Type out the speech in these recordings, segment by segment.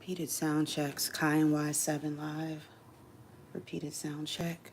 Repeated sound checks. Kiy NY7 live. Repeated sound check.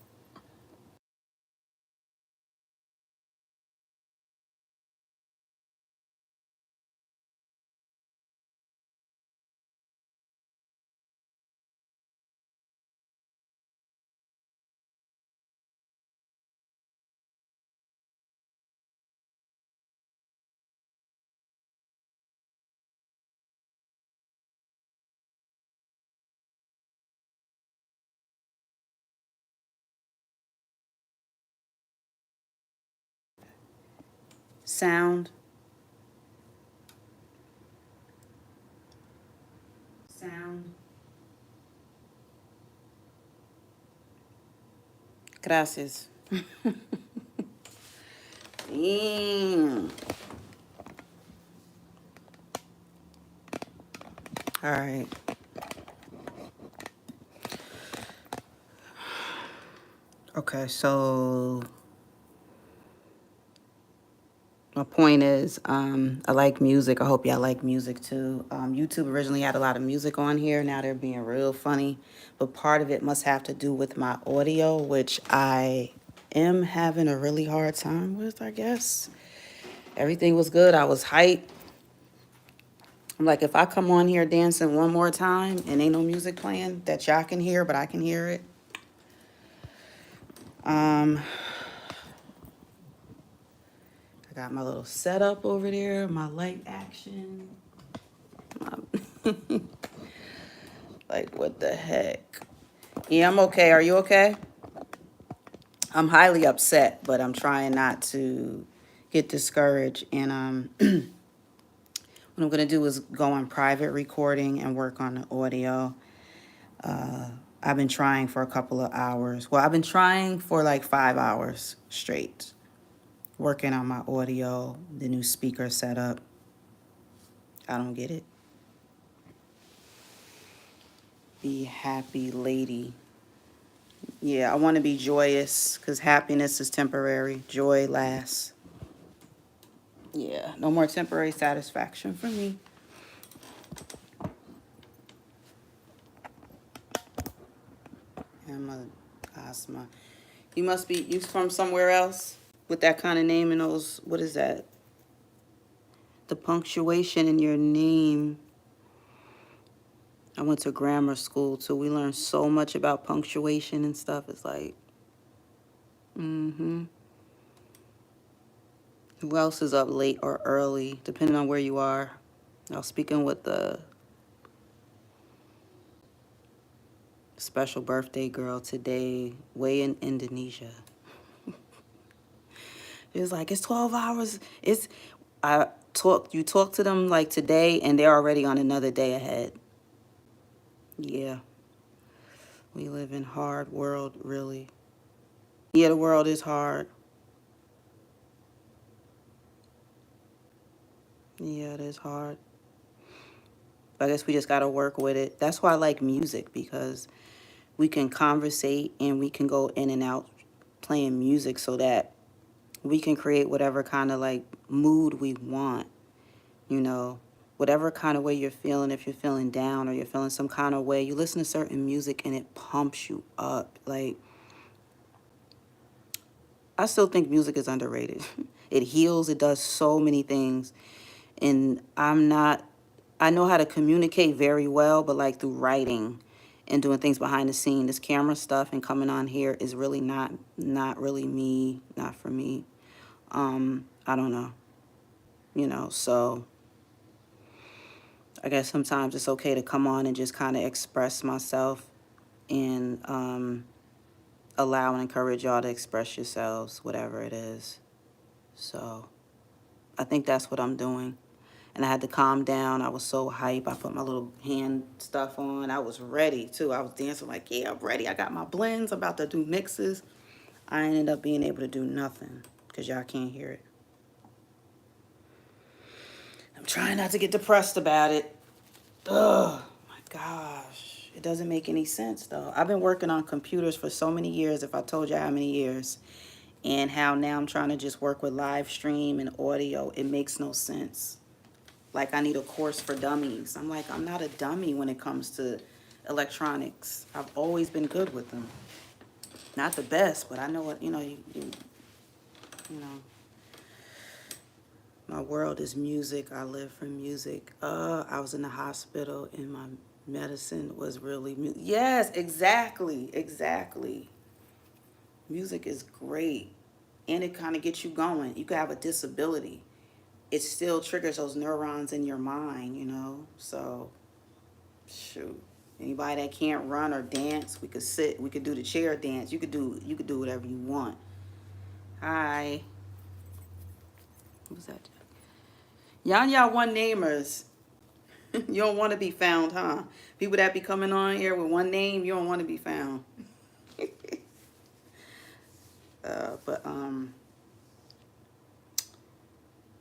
Sound. Sound. Gracias. Damn. All right. Okay, so my point is, I like music. I hope y'all like music too. YouTube originally had a lot of music on here. Now they're being real funny, but part of it must have to do with my audio, which I am having a really hard time with, I guess. Everything was good. I was hyped. I'm like, if I come on here dancing one more time and ain't no music playing that y'all can hear, but I can hear it. I got my little setup over there, my light action. Like, what the heck? Yeah, I'm okay. Are you okay? I'm highly upset, but I'm trying not to get discouraged. And what I'm going to do is go on private recording and work on the audio. I've been trying for a couple of hours. Well, I've been trying for like 5 hours straight, working on my audio, the new speaker setup. I don't get it. Be happy, lady. Yeah, I want to be joyous because happiness is temporary. Joy lasts. Yeah, no more temporary satisfaction for me. Emma Asma. You from somewhere else with that kind of name and those, what is that? The punctuation in your name. I went to grammar school too. We learned so much about punctuation and stuff. It's like, mm-hmm. Who else is up late or early, depending on where you are? I was speaking with the special birthday girl today, way in Indonesia. It was like, it's 12 hours. You talk to them like today and they're already on another day ahead. Yeah. We live in hard world, really. Yeah, the world is hard. Yeah, it is hard. But I guess we just got to work with it. That's why I like music, because we can conversate and we can go in and out playing music so that we can create whatever kind of like mood we want, you know, whatever kind of way you're feeling. If you're feeling down or you're feeling some kind of way, you listen to certain music and it pumps you up. Like, I still think music is underrated. It heals, it does so many things. And I know how to communicate very well, but like through writing and doing things behind the scene, this camera stuff and coming on here is really not really me, not for me. I don't know, so I guess sometimes it's okay to come on and just kind of express myself and allow and encourage y'all to express yourselves, whatever it is. So I think that's what I'm doing. And I had to calm down. I was so hype. I put my little hand stuff on. I was ready too. I was dancing like, yeah, I'm ready. I got my blends. I'm about to do mixes. I ended up being able to do nothing because y'all can't hear it. I'm trying not to get depressed about it. Ugh, my gosh. It doesn't make any sense though. I've been working on computers for so many years, if I told you how many years, and how now I'm trying to just work with live stream and audio. It makes no sense. Like, I need a course for dummies. I'm like, I'm not a dummy when it comes to electronics. I've always been good with them. Not the best, but I know what, you know, my world is music. I live for music. I was in the hospital and my medicine was really yes, exactly, exactly. Music is great, and it kind of gets you going. You could have a disability, it still triggers those neurons in your mind, So, shoot, anybody that can't run or dance, we could sit, we could do the chair dance. You could do whatever you want. Hi, what was that? Y'all one namers. You don't want to be found, huh? People that be coming on here with one name, you don't want to be found. But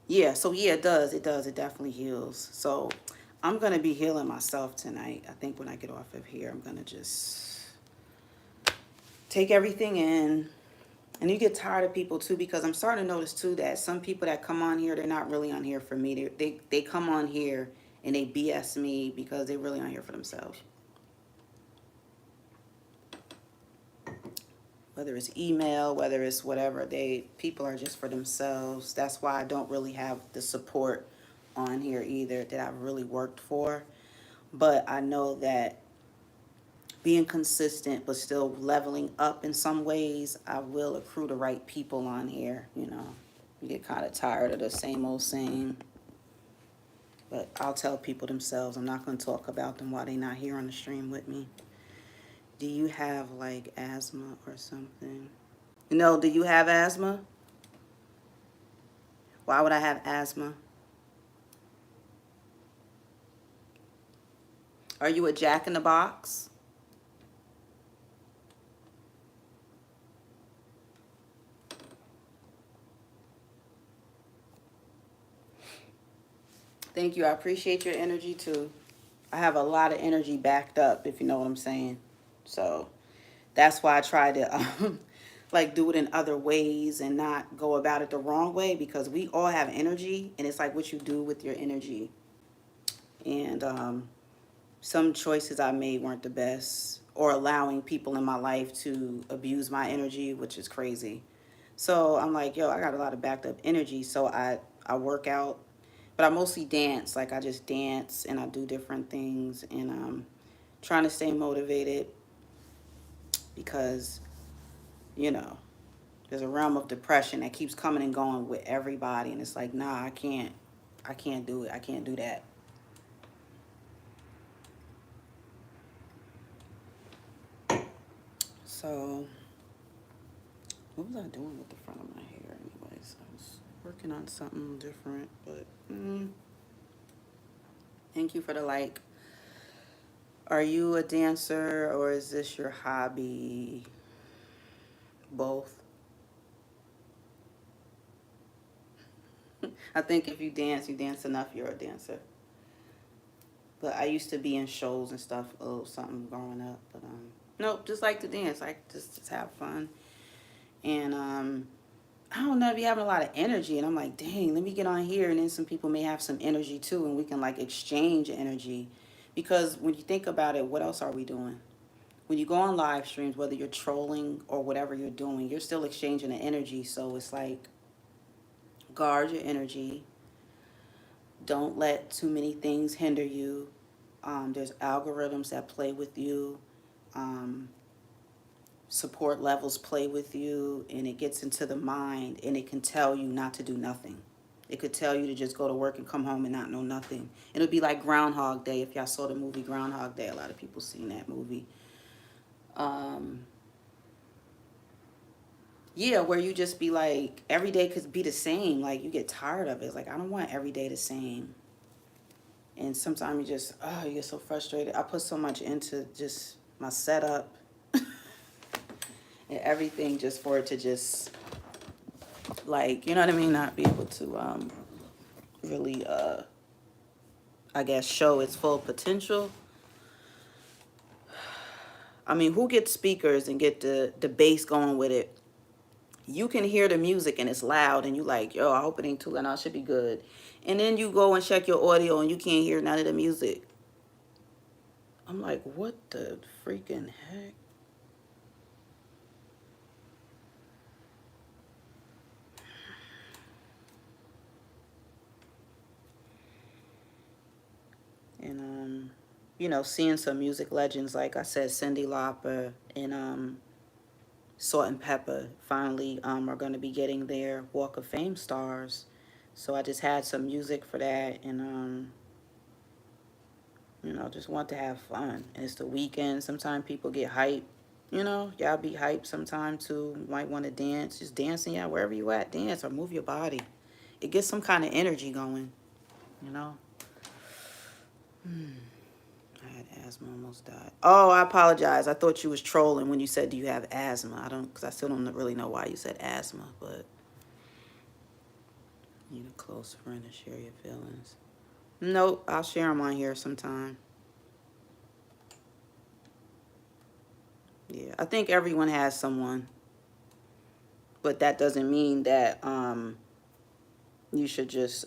yeah, so yeah, it does. It does. It definitely heals. So I'm going to be healing myself tonight. I think when I get off of here, I'm going to just take everything in. And you get tired of people too, because I'm starting to notice too that some people that come on here, they're not really on here for me. They come on here and they BS me because they're really on here for themselves. Whether it's email, whether it's whatever, people are just for themselves. That's why I don't really have the support on here either that I've really worked for. But I know that being consistent but still leveling up in some ways, I will accrue the right people on here. You get kind of tired of the same old same. But I'll tell people themselves. I'm not going to talk about them while they're not here on the stream with me. Do you have like asthma or something? No, do you have asthma? Why would I have asthma? Are you a jack in the box? Thank you. I appreciate your energy too. I have a lot of energy backed up, if you know what I'm saying. So that's why I try to like do it in other ways and not go about it the wrong way, because we all have energy and it's like what you do with your energy. And some choices I made weren't the best, or allowing people in my life to abuse my energy, which is crazy. So I'm like, yo, I got a lot of backed up energy. So I work out, but I mostly dance. Like, I just dance and I do different things, and trying to stay motivated because, there's a realm of depression that keeps coming and going with everybody. And it's like, nah, I can't do it. I can't do that. So what was I doing with the front of my hair anyways? I was working on something different, but thank you for the like. Are you a dancer or is this your hobby? Both. I think if you dance enough, you're a dancer. But I used to be in shows and stuff, something growing up. But nope, just like to dance, like just have fun. And I don't know, be having a lot of energy, and I'm like, dang, let me get on here, and then some people may have some energy too, and we can like exchange energy. Because when you think about it, what else are we doing? When you go on live streams, whether you're trolling or whatever you're doing, you're still exchanging the energy. So it's like, guard your energy. Don't let too many things hinder you. There's algorithms that play with you. Support levels play with you, and it gets into the mind, and it can tell you not to do nothing. It could tell you to just go to work and come home and not know nothing. It'll be like Groundhog Day. If y'all saw the movie Groundhog Day, a lot of people seen that movie. Yeah, where you just be like, every day could be the same. Like, you get tired of it. It's like, I don't want every day the same. And sometimes you get so frustrated. I put so much into just my setup and everything just for it to just, like, you know what I mean? Not be able to really, I guess, show its full potential. I mean, who gets speakers and get the bass going with it? You can hear the music and it's loud and you like, yo, I hope it ain't too loud. I should be good. And then you go and check your audio and you can't hear none of the music. I'm like, what the freaking heck? And you know, seeing some music legends, like I said, Cyndi Lauper and Salt and Pepper finally are going to be getting their Walk of Fame stars. So I just had some music for that, and you know, just want to have fun. And it's the weekend. Sometimes people get hyped. You know, y'all be hyped sometime too. You might want to dance. Just dancing, yeah, wherever you at, dance or move your body. It gets some kind of energy going, you know. I had asthma, almost died. Oh, I apologize. I thought you was trolling when you said, do you have asthma? I don't, because I still don't really know why you said asthma, but need a close friend to share your feelings. Nope, I'll share them on here sometime. Yeah, I think everyone has someone, but that doesn't mean that you should just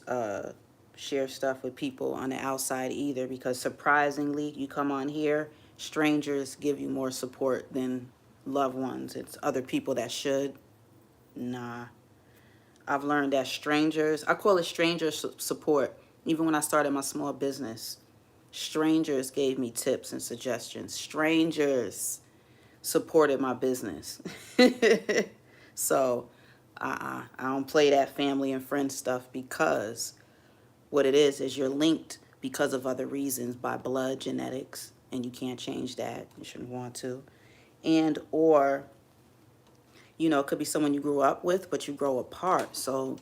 share stuff with people on the outside either, because surprisingly, you come on here, strangers give you more support than loved ones. It's other people that should. Nah. I've learned that strangers, I call it stranger support. Even when I started my small business, strangers gave me tips and suggestions. Strangers supported my business. So I don't play that family and friend stuff, because what it is you're linked because of other reasons, by blood genetics, and you can't change that. You shouldn't want to. And or, you know, it could be someone you grew up with, but you grow apart. So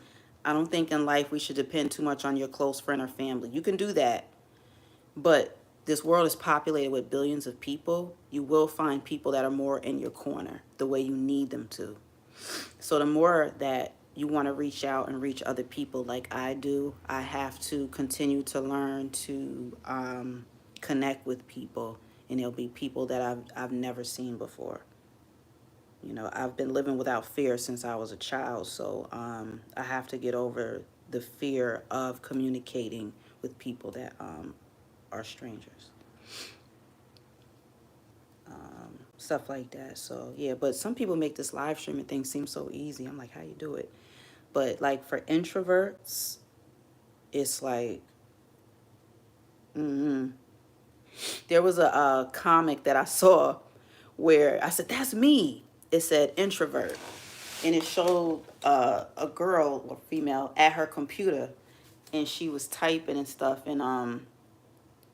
I don't think in life we should depend too much on your close friend or family. You can do that, but this world is populated with billions of people. You will find people that are more in your corner the way you need them to. So the more that you want to reach out and reach other people like I do, I have to continue to learn to connect with people. And there'll be people that I've never seen before. You know, I've been living without fear since I was a child. So I have to get over the fear of communicating with people that are strangers. Stuff like that. So yeah, but some people make this live streaming thing seem so easy. I'm like, how you do it? But like for introverts, it's like, there was a comic that I saw where I said, that's me. It said introvert. And it showed a girl or female at her computer, and she was typing and stuff, and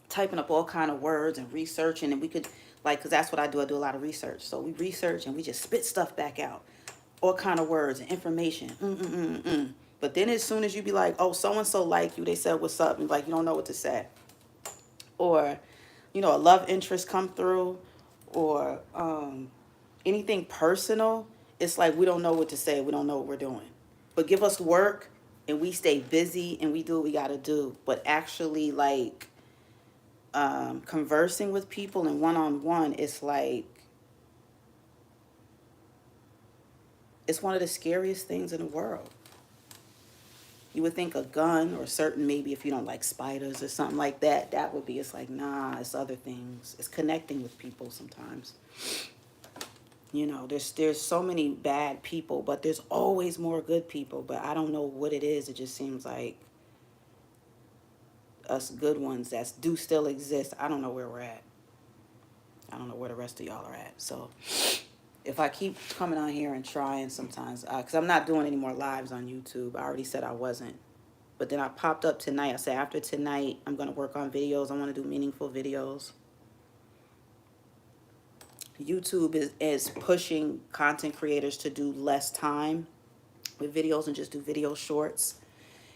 typing up all kind of words and researching, and we could, like, because that's what I do a lot of research. So we research and we just spit stuff back out, all kind of words and information. But then as soon as you be like, oh, so and so like you, they said what's up, and like you don't know what to say, or you know, a love interest come through, or anything personal, it's like we don't know what to say, we don't know what we're doing. But give us work and we stay busy and we do what we got to do. But actually, like, conversing with people and one-on-one, it's like, it's one of the scariest things in the world. You would think a gun, or certain, maybe if you don't like spiders or something like that, that would be, it's like, nah, it's other things. It's connecting with people sometimes. You know, there's so many bad people, but there's always more good people. But I don't know what it is. It just seems like us good ones that do still exist, I don't know where we're at. I don't know where the rest of y'all are at. So if I keep coming on here and trying sometimes, because I'm not doing any more lives on YouTube. I already said I wasn't. But then I popped up tonight. I said after tonight, I'm going to work on videos. I want to do meaningful videos. YouTube is pushing content creators to do less time with videos and just do video shorts.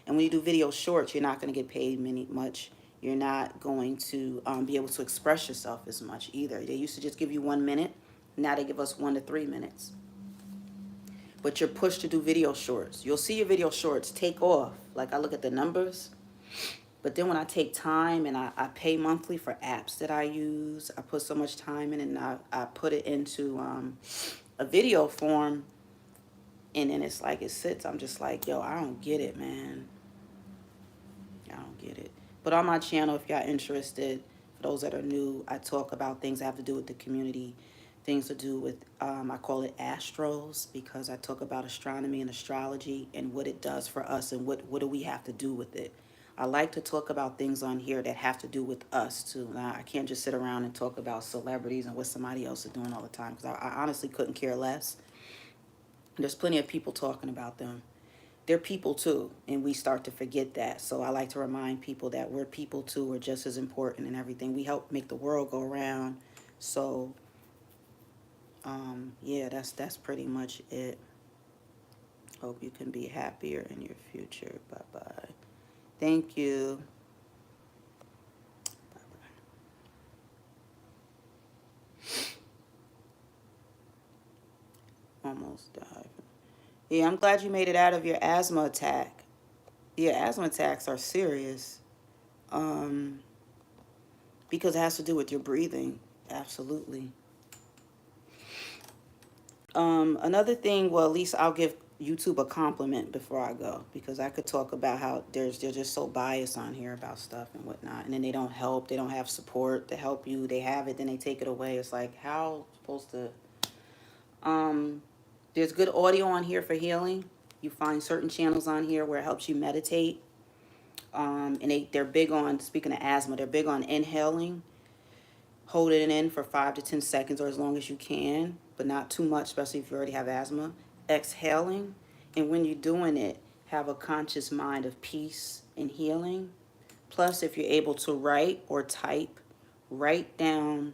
And when you do video shorts, you're not going to get paid much. You're not going to be able to express yourself as much either. They used to just give you 1 minute. Now they give us 1 to 3 minutes. But you're pushed to do video shorts. You'll see your video shorts take off. Like, I look at the numbers. But then when I take time and I pay monthly for apps that I use, I put so much time in, and I put it into a video form, And then it's like it sits. I'm just like, yo, I don't get it, man. I don't get it. But on my channel, if y'all interested, for those that are new, I talk about things that have to do with the community, things to do with, I call it astros, because I talk about astronomy and astrology and what it does for us and what do we have to do with it. I like to talk about things on here that have to do with us too. Now, I can't just sit around and talk about celebrities and what somebody else is doing all the time, because I honestly couldn't care less. There's plenty of people talking about them. They're people too, and we start to forget that. So I like to remind people that we're people too. We're just as important in everything. We help make the world go around. So yeah, that's pretty much it. Hope you can be happier in your future. Bye bye. Thank you. Bye bye. Almost died. Yeah, I'm glad you made it out of your asthma attack. Yeah, asthma attacks are serious. Um, because it has to do with your breathing. Absolutely. Another thing, well, at least I'll give YouTube a compliment before I go, because I could talk about how they're just so biased on here about stuff and whatnot, and then they don't help, they don't have support to help you, they have it, then they take it away. It's like, how supposed to, there's good audio on here for healing. You find certain channels on here where it helps you meditate, and they're big on, speaking of asthma, they're big on inhaling. Hold it in for 5 to 10 seconds or as long as you can, but not too much, especially if you already have asthma. Exhaling, and when you're doing it, have a conscious mind of peace and healing. Plus, if you're able to write or type, write down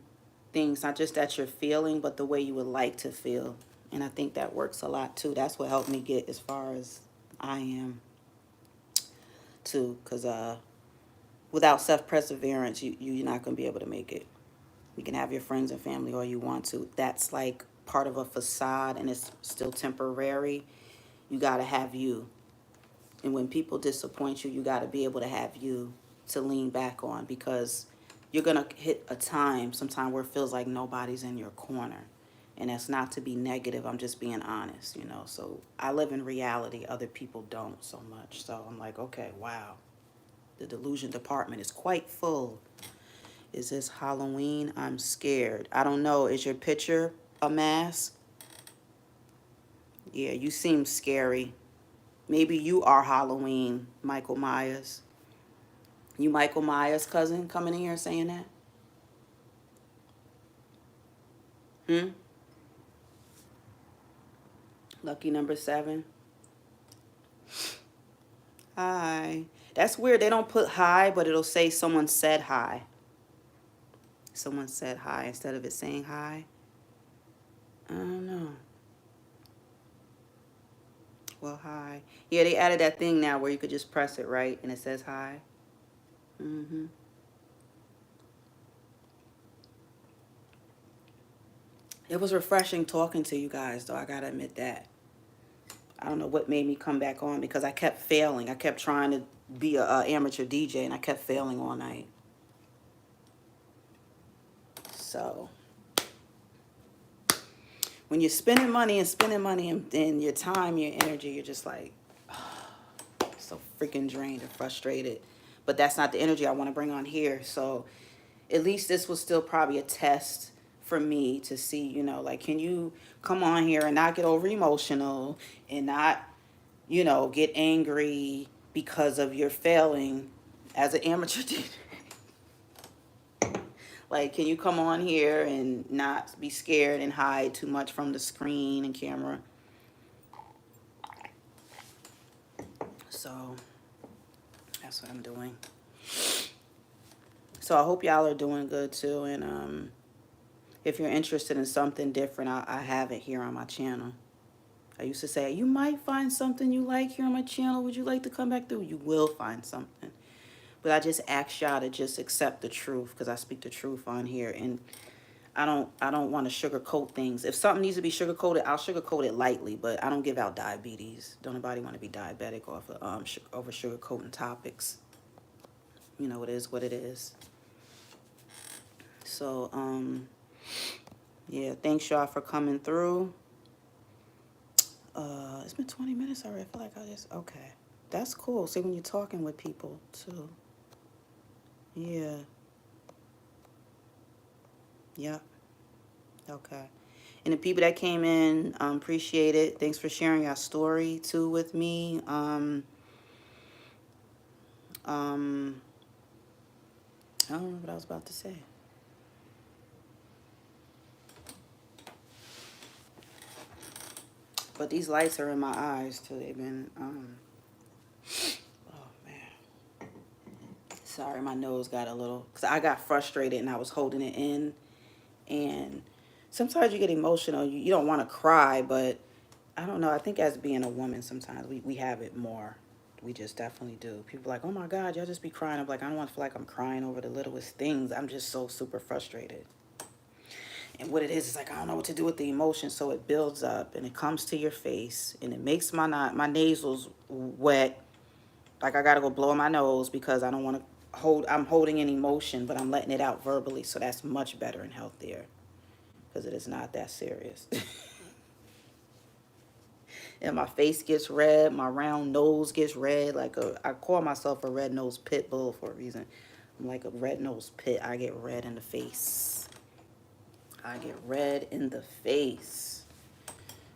things, not just that you're feeling, but the way you would like to feel. And I think that works a lot too. That's what helped me get as far as I am too, because without self-perseverance, you're not going to be able to make it. You can have your friends and family all you want to. That's like part of a facade, and it's still temporary. You got to have you. And when people disappoint you, you got to be able to have you to lean back on, because you're going to hit a sometime where it feels like nobody's in your corner. And that's not to be negative. I'm just being honest, you know. So I live in reality. Other people don't so much. So I'm like, okay, wow. The delusion department is quite full. Is this Halloween? I'm scared. I don't know. Is your picture a mask? Yeah, you seem scary. Maybe you are Halloween, Michael Myers. You Michael Myers' cousin coming in here saying that? Hmm? Lucky number 7. Hi. That's weird. They don't put hi, but it'll say someone said hi. Someone said hi instead of it saying hi. I don't know. Well, hi. Yeah, they added that thing now where you could just press it, right? And it says hi. Mm-hmm. It was refreshing talking to you guys, though. I gotta admit that. I don't know what made me come back on, because I kept failing. I kept trying to be a amateur DJ, and I kept failing all night. So when you're spending money and your time, your energy, you're just like so freaking drained and frustrated. But that's not the energy I want to bring on here. So at least this was still probably a test for me to see, you know, like, can you come on here and not get over emotional and not, you know, get angry because of your failing as an amateur DJ? Like, can you come on here and not be scared and hide too much from the screen and camera? So that's what I'm doing. So I hope y'all are doing good too. And if you're interested in something different, I have it here on my channel. I used to say, you might find something you like here on my channel. Would you like to come back through? You will find something. But I just ask y'all to just accept the truth, because I speak the truth on here. And I don't want to sugarcoat things. If something needs to be sugarcoated, I'll sugarcoat it lightly, but I don't give out diabetes. Don't nobody want to be diabetic off of over sugarcoating topics. You know, it is what it is. So yeah, thanks y'all for coming through. It's been 20 minutes already. I feel like okay. That's cool. See, when you're talking with people too. Yeah. Yep. Okay. And the people that came in, appreciate it. Thanks for sharing your story too with me. Um, I don't know what I was about to say. But these lights are in my eyes too. They've been, oh man. Sorry, my nose got a little, because I got frustrated and I was holding it in. And sometimes you get emotional. You don't want to cry, but I don't know. I think as being a woman, sometimes we have it more. We just definitely do. People are like, oh my God, y'all just be crying. I'm like, I don't want to feel like I'm crying over the littlest things. I'm just so super frustrated. And what it is like, I don't know what to do with the emotion. So it builds up and it comes to your face and it makes my nasals wet. Like I got to go blow my nose because I don't want to I'm holding an emotion, but I'm letting it out verbally. So that's much better and healthier because it is not that serious. And my face gets red, my round nose gets red. I call myself a red-nosed pit bull for a reason. I'm like a red-nosed pit. I get red in the face. I get red in the face.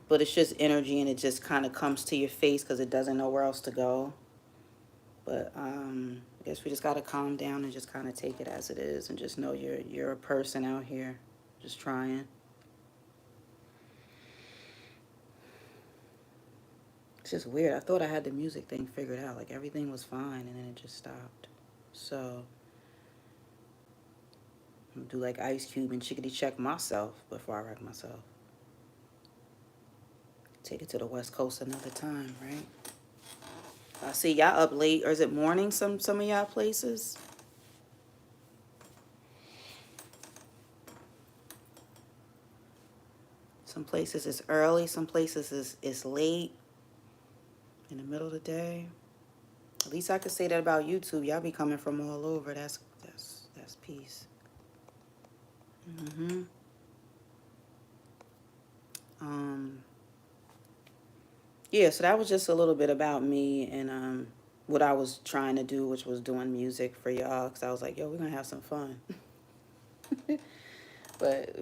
But it's just energy and it just kind of comes to your face because it doesn't know where else to go. But I guess we just got to calm down and just kind of take it as it is and just know you're a person out here just trying. It's just weird. I thought I had the music thing figured out. Like everything was fine and then it just stopped. So I'm gonna do like Ice Cube and chickadee check myself before I wreck myself. Take it to the West Coast another time, right? I see y'all up late. Or is it morning some of y'all places? Some places it's early, some places it's late. In the middle of the day. At least I could say that about YouTube. Y'all be coming from all over. That's peace. Mm-hmm. Yeah, so that was just a little bit about me and what I was trying to do, which was doing music for y'all. Because I was like, yo, we're going to have some fun. But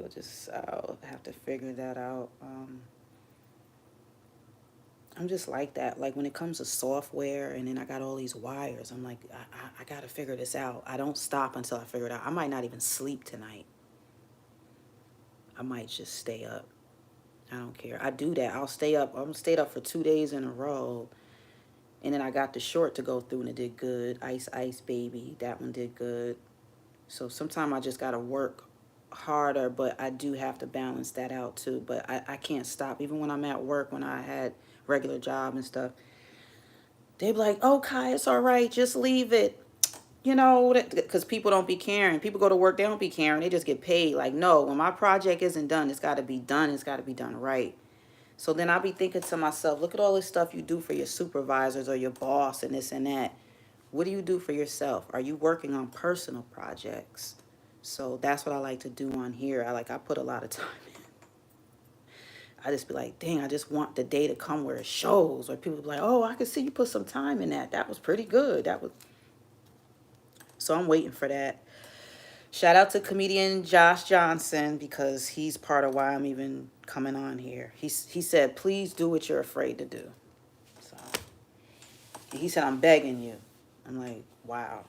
I'll have to figure that out. I'm just like that. Like when it comes to software and then I got all these wires, I'm like, I got to figure this out. I don't stop until I figure it out. I might not even sleep tonight. I might just stay up. I don't care. I do that. I'll stay up. I'm stayed up for 2 days in a row. And then I got the short to go through and it did good. Ice Ice Baby. That one did good. So sometimes I just got to work harder, but I do have to balance that out too. But I can't stop. Even when I'm at work, when I had regular job and stuff, they be like, oh, Kai, it's all right. Just leave it. You know, because people don't be caring. People go to work, they don't be caring. They just get paid. Like, no, when my project isn't done, it's got to be done. It's got to be done right. So then I'll be thinking to myself, look at all this stuff you do for your supervisors or your boss and this and that. What do you do for yourself? Are you working on personal projects? So that's what I like to do on here. I put a lot of time in. I just be like, dang, I just want the day to come where it shows. Or people be like, oh, I can see you put some time in that. That was pretty good. So I'm waiting for that. Shout out to comedian Josh Johnson because he's part of why I'm even coming on here. He said, please do what you're afraid to do. So he said, I'm begging you. I'm like, wow.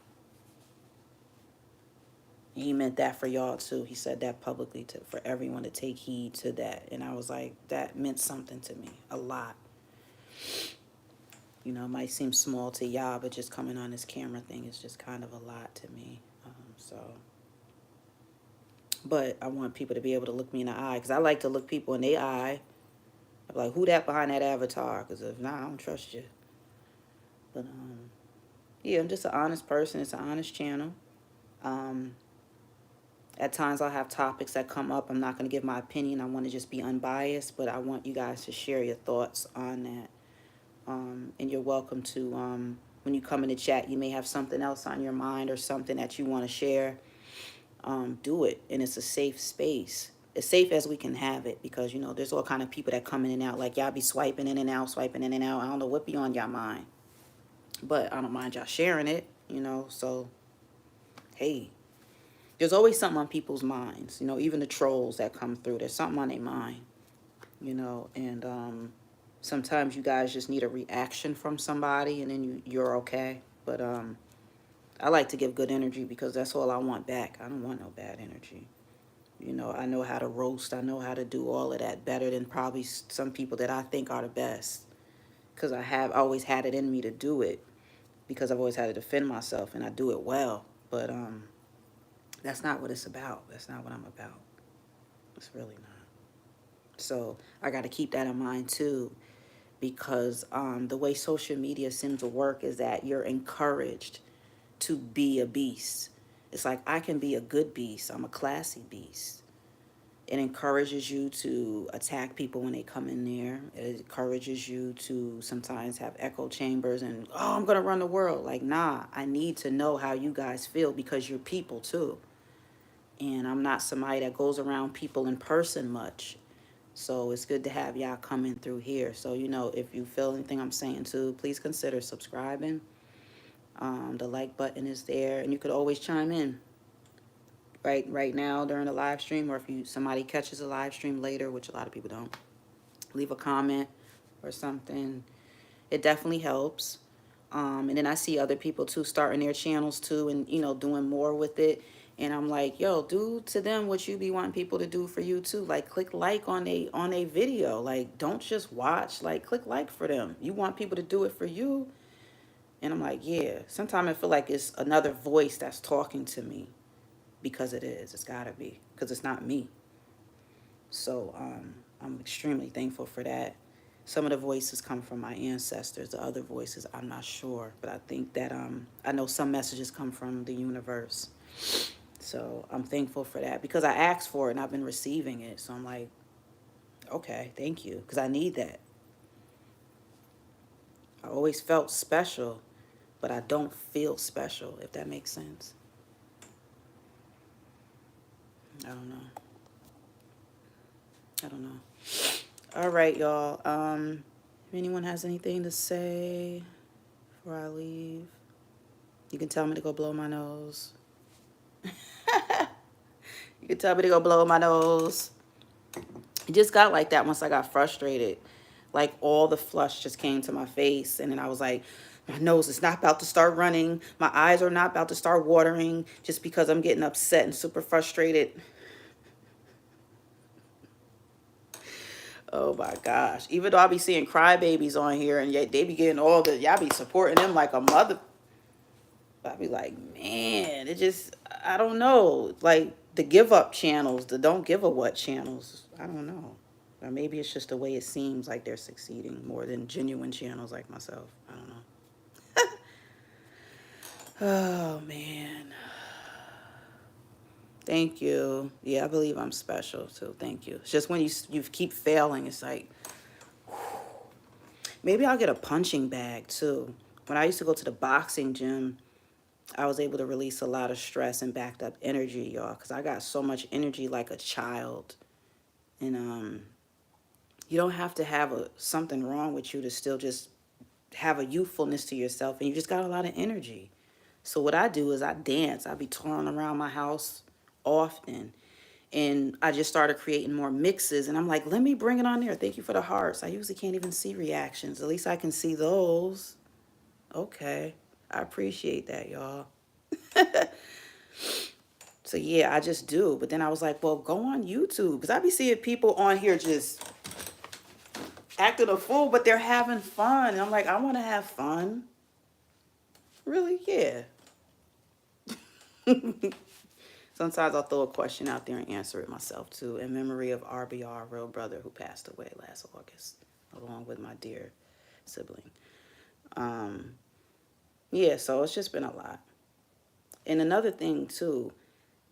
He meant that for y'all too. He said that publicly for everyone to take heed to that. And I was like, that meant something to me, a lot. You know, it might seem small to y'all, but just coming on this camera thing is just kind of a lot to me. But I want people to be able to look me in the eye because I like to look people in their eye. I'm like, who that behind that avatar? Because if not, I don't trust you. But yeah, I'm just an honest person. It's an honest channel. At times I'll have topics that come up. I'm not going to give my opinion. I want to just be unbiased, but I want you guys to share your thoughts on that. And you're welcome to, when you come in the chat, you may have something else on your mind or something that you want to share. Do it. And it's a safe space. as safe as we can have it, because, you know, there's all kind of people that come in and out. Like, y'all be swiping in and out, swiping in and out. I don't know what be on y'all mind, but I don't mind y'all sharing it, you know. So, hey, there's always something on people's minds, you know, even the trolls that come through. There's something on their mind, you know, and sometimes you guys just need a reaction from somebody, and then you're okay. But I like to give good energy, because that's all I want back. I don't want no bad energy. You know, I know how to roast. I know how to do all of that better than probably some people that I think are the best, because I have always had it in me to do it, because I've always had to defend myself, and I do it well. But that's not what it's about. That's not what I'm about. It's really not. So I got to keep that in mind too, because the way social media seems to work is that you're encouraged to be a beast. It's like, I can be a good beast. I'm a classy beast. It encourages you to attack people when they come in there. It encourages you to sometimes have echo chambers and, oh, I'm going to run the world. Like, nah, I need to know how you guys feel, because you're people too. And I'm not somebody that goes around people in person much. So it's good to have y'all coming through here. So, you know, if you feel anything I'm saying too, please consider subscribing. The like button is there, and you could always chime in right now during the live stream, or if somebody catches a live stream later, which a lot of people don't, leave a comment or something. It definitely helps. And then I see other people too starting their channels too, and, you know, doing more with it. And I'm like, yo, do to them what you be wanting people to do for you too. Like, click like on a video. Like, don't just watch. Like, click like for them. You want people to do it for you. And I'm like, yeah. Sometimes I feel like it's another voice that's talking to me, because it is. It's gotta be, because it's not me. So I'm extremely thankful for that. Some of the voices come from my ancestors. The other voices, I'm not sure. But I think that I know some messages come from the universe. So I'm thankful for that, because I asked for it and I've been receiving it. So I'm like, okay, thank you, because I need that. I always felt special, but I don't feel special, if that makes sense. I don't know. I don't know. All right, y'all. If anyone has anything to say before I leave, you can tell me to go blow my nose. You can tell me to go blow my nose. It just got like that once I got frustrated. Like, all the flush just came to my face, and then I was like, my nose is not about to start running. My eyes are not about to start watering, just because I'm getting upset and super frustrated. Oh my gosh. Even though I be seeing crybabies on here, and yet they be getting all the, y'all be supporting them like a mother. I be like, man, it just, I don't know. Like, the give up channels, the don't give a what channels, I don't know. Or maybe it's just the way it seems like they're succeeding more than genuine channels like myself. I don't know. Oh, man. Thank you. Yeah, I believe I'm special too. Thank you. It's just when you keep failing, it's like, maybe I'll get a punching bag too. When I used to go to the boxing gym, I was able to release a lot of stress and backed up energy, y'all, because I got so much energy like a child. And you don't have to have something wrong with you to still just have a youthfulness to yourself, and you just got a lot of energy. So what I do is I dance. I be touring around my house often, and I just started creating more mixes, and I'm like, let me bring it on there. Thank you for the hearts. I usually can't even see reactions. At least I can see those. Okay. I appreciate that, y'all. So yeah, I just do. But then I was like, well, go on YouTube, because I be seeing people on here just acting a fool, but they're having fun. And I'm like, I want to have fun. Really? Yeah. Sometimes I'll throw a question out there and answer it myself too, in memory of RBR, real brother, who passed away last August, along with my dear sibling. Yeah, so it's just been a lot. And another thing too,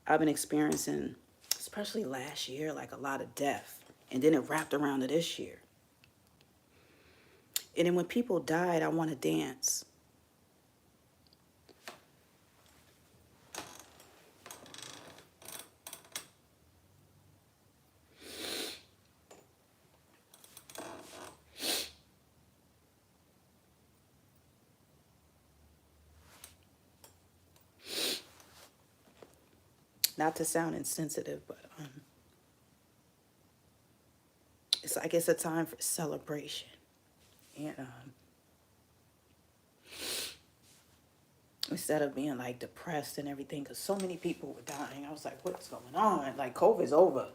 I've been experiencing, especially last year, like a lot of death. And then it wrapped around to this year. And then when people died, I want to dance. Not to sound insensitive, but it's like it's a time for celebration. And instead of being like depressed and everything, because so many people were dying, I was like, what's going on? Like, COVID's over.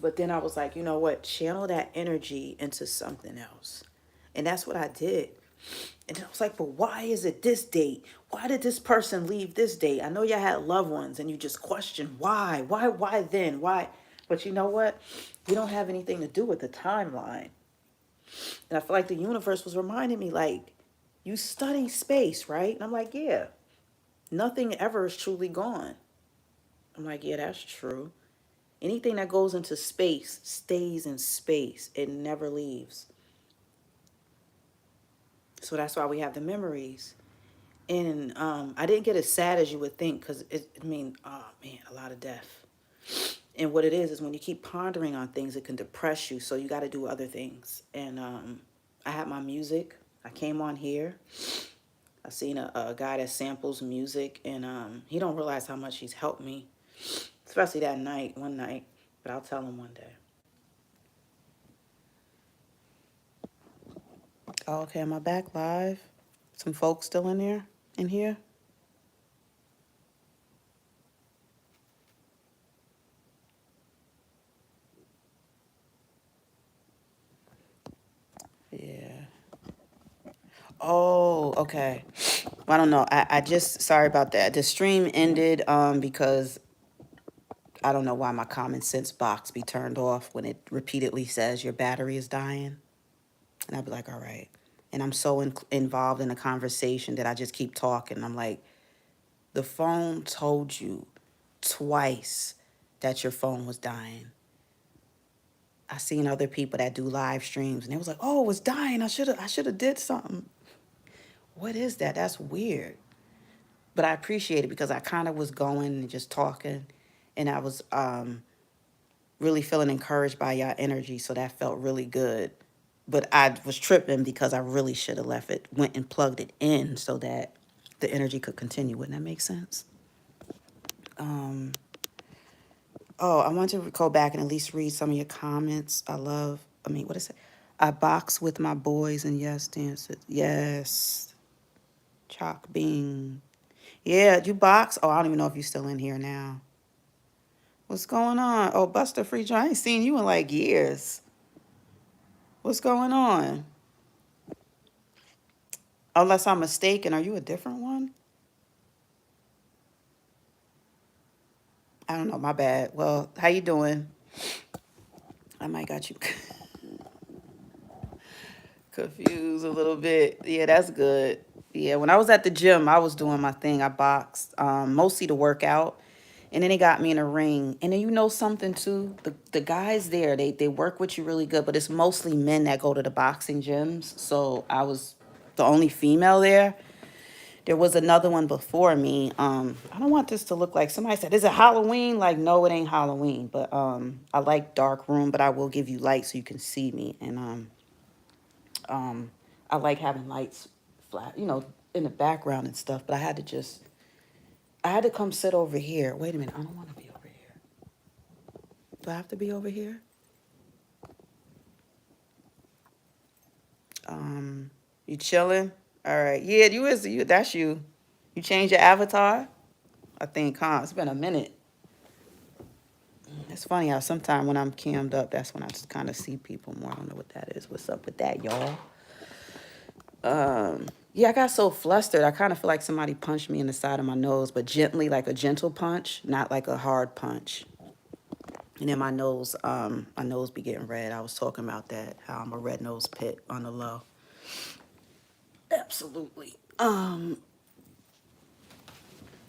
But then I was like, you know what? Channel that energy into something else. And that's what I did. And then I was like, but why is it this date? Why did this person leave this date? I know y'all had loved ones and you just question why? Why then? Why? But you know what? You don't have anything to do with the timeline. And I feel like the universe was reminding me, like, you study space, right? And I'm like, yeah, nothing ever is truly gone. I'm like, yeah, that's true. Anything that goes into space stays in space. It never leaves. So that's why we have the memories. And I didn't get as sad as you would think because, oh man, a lot of death. And what it is when you keep pondering on things, it can depress you. So you got to do other things. And I had my music. I came on here. I seen a guy that samples music. And he don't realize how much he's helped me, especially that night, one night. But I'll tell him one day. Oh, okay, am I back live? Some folks still in there? In here? Yeah. Oh, okay. Well, I don't know. I just, sorry about that. The stream ended because I don't know why my common sense box be turned off when it repeatedly says your battery is dying. And I'd be like, all right. And I'm so involved in a conversation that I just keep talking. I'm like, the phone told you twice that your phone was dying. I seen other people that do live streams and they was like, oh, it's dying. I should have did something. What is that? That's weird. But I appreciate it because I kind of was going and just talking, and I was really feeling encouraged by y'all energy, so that felt really good. But I was tripping because I really should have left it, went and plugged it in so that the energy could continue. Wouldn't that make sense? Oh, I want to go back and at least read some of your comments. What is it? I box with my boys and yes, dances. Yes. Chalk Bean. Yeah, you box? Oh, I don't even know if you're still in here now. What's going on? Oh, Buster Free John, I ain't seen you in like years. What's going on? Unless I'm mistaken, are you a different one? I don't know, my bad. Well, how you doing? I might got you confused a little bit. Yeah, that's good. Yeah, when I was at the gym, I was doing my thing. I boxed, mostly to work out. And then they got me in a ring. And then you know something too? The guys there, they work with you really good, but it's mostly men that go to the boxing gyms. So I was the only female there. There was another one before me. I don't want this to look like somebody said, is it Halloween? Like, no, it ain't Halloween. But I like dark room, but I will give you light so you can see me. And I like having lights flat, in the background and stuff. But I had to come sit over here. Wait a minute, I don't want to be over here. Do I have to be over here? You chilling? All right. Yeah, you. That's you. You changed your avatar? I think, huh? It's been a minute. It's funny how sometimes when I'm cammed up, that's when I just kind of see people more. I don't know what that is. What's up with that, y'all? Yeah, I got so flustered. I kind of feel like somebody punched me in the side of my nose, but gently, like a gentle punch, not like a hard punch. And then my nose be getting red. I was talking about that, how I'm a red nose pit on the low. Absolutely.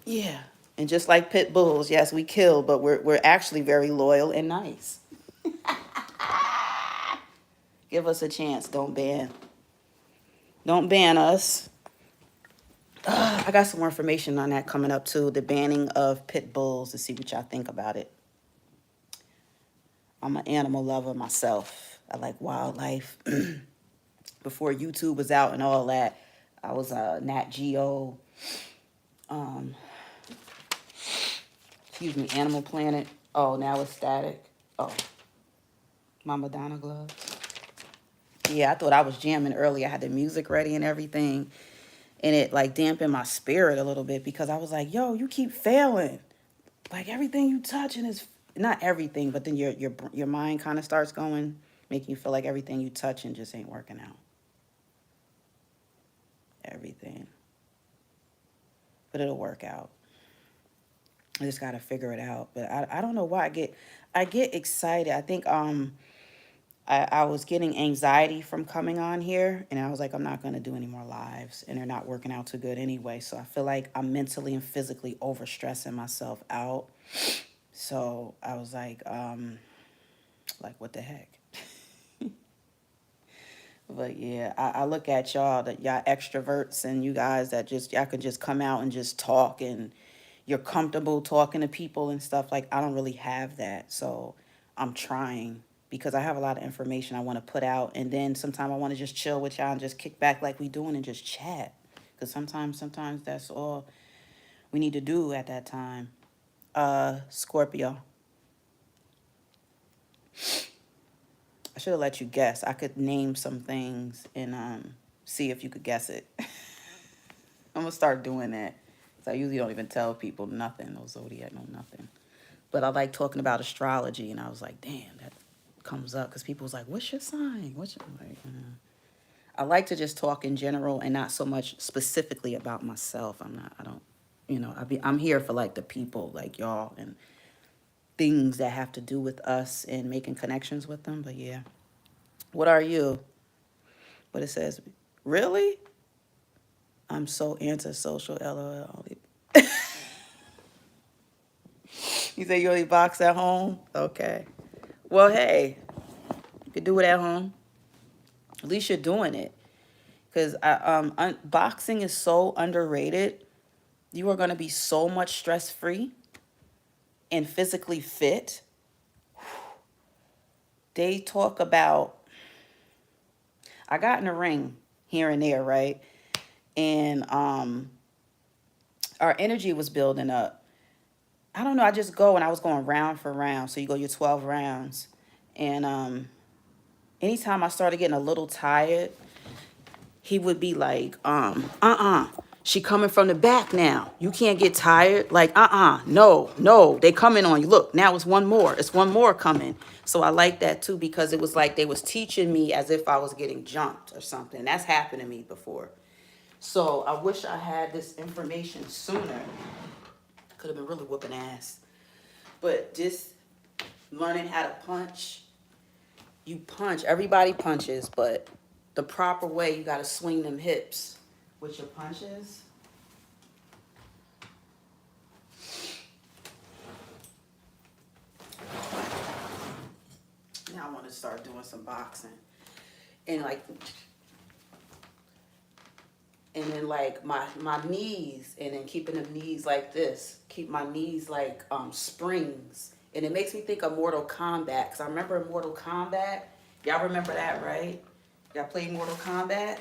Yeah. And just like pit bulls, yes, we kill, but we're actually very loyal and nice. Give us a chance. Don't ban. Don't ban us. I got some more information on that coming up too. The banning of pit bulls to see what y'all think about it. I'm an animal lover myself. I like wildlife. Before YouTube was out and all that, I was a Nat Geo excuse me, Animal Planet. Oh, now it's static. Oh, my Madonna gloves. Yeah, I thought I was jamming early. I had the music ready and everything. And it like dampened my spirit a little bit because I was like, yo, you keep failing. Like everything you touching is not everything, but then your mind kind of starts going, making you feel like everything you touching just ain't working out. Everything. But it'll work out. I just gotta figure it out. But I don't know why I get excited. I think I was getting anxiety from coming on here, and I was like, I'm not gonna do any more lives, and they're not working out too good anyway. So I feel like I'm mentally and physically overstressing myself out. So I was like what the heck? But yeah, I look at y'all, that y'all extroverts and you guys that just, y'all can just come out and just talk and you're comfortable talking to people and stuff. Like, I don't really have that. So I'm trying because I have a lot of information I want to put out. And then sometimes I want to just chill with y'all and just kick back like we doing and just chat. Because sometimes that's all we need to do at that time. Scorpio. I should have let you guess. I could name some things and see if you could guess it. I'm gonna start doing that. 'Cause I usually don't even tell people nothing. No zodiac, no nothing. But I like talking about astrology, and I was like, damn, that comes up because people was like, "What's your sign? What's your?" I'm like, I like to just talk in general and not so much specifically about myself. I'm not. I don't. I'm here for like the people, like y'all, and things that have to do with us and making connections with them. But yeah, what are you? But it says, really? I'm so antisocial, LOL. You say you only box at home? Okay. Well, hey, you could do it at home. At least you're doing it. Because boxing is so underrated. You are going to be so much stress-free and physically fit. They talk about, I got in the ring here and there, right? And our energy was building up. I don't know, I just go and I was going round for round. So you go your 12 rounds. And anytime I started getting a little tired, he would be like, she coming from the back now. You can't get tired. Like, no, they coming on you. Look, now it's one more. It's one more coming. So I like that too, because it was like they was teaching me as if I was getting jumped or something. That's happened to me before. So I wish I had this information sooner. Could have been really whooping ass. But just learning how to punch. You punch. Everybody punches, but the proper way, you got to swing them hips with your punches. Now I want to start doing some boxing. And like, and then like my knees, and then keeping them knees like this. Keep my knees like springs. And it makes me think of Mortal Kombat. Because I remember Mortal Kombat. Y'all remember that, right? Y'all played Mortal Kombat?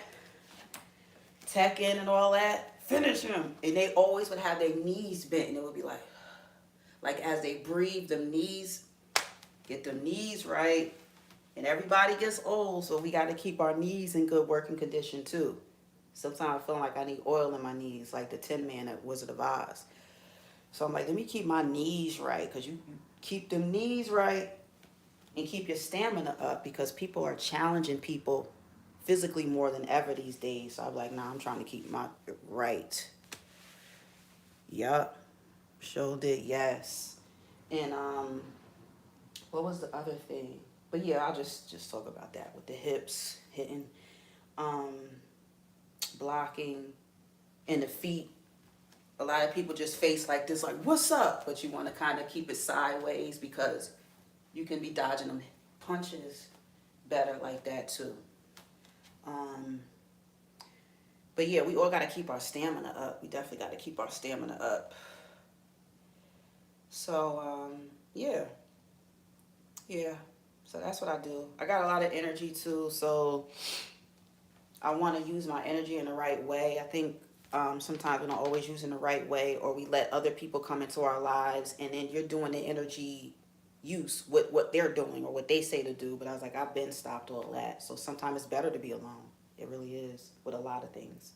Tekken and all that. Finish him. And they always would have their knees bent. And it would be like as they breathe, them knees, get them knees right. And everybody gets old, so we got to keep our knees in good working condition too. Sometimes I feel like I need oil in my knees, like the Tin Man at Wizard of Oz. So I'm like, let me keep my knees right, because you keep them knees right and keep your stamina up, because people are challenging people physically more than ever these days. So I'm like, nah, I'm trying to keep my right. Yup. Sure did, yes. And what was the other thing? But yeah, I'll just talk about that with the hips hitting, um, blocking, and the feet. A lot of people just face like this, like, what's up? But you want to kind of keep it sideways because you can be dodging them punches better like that too. Um, but yeah, we all got to keep our stamina up. We definitely got to keep our stamina up. So, yeah. Yeah. So that's what I do. I got a lot of energy too. So I want to use my energy in the right way. I think Sometimes we're not always using the right way, or we let other people come into our lives, and then you're doing the energy use with what they're doing or what they say to do. But I was like, I've been stopped all that. So sometimes it's better to be alone. It really is with a lot of things.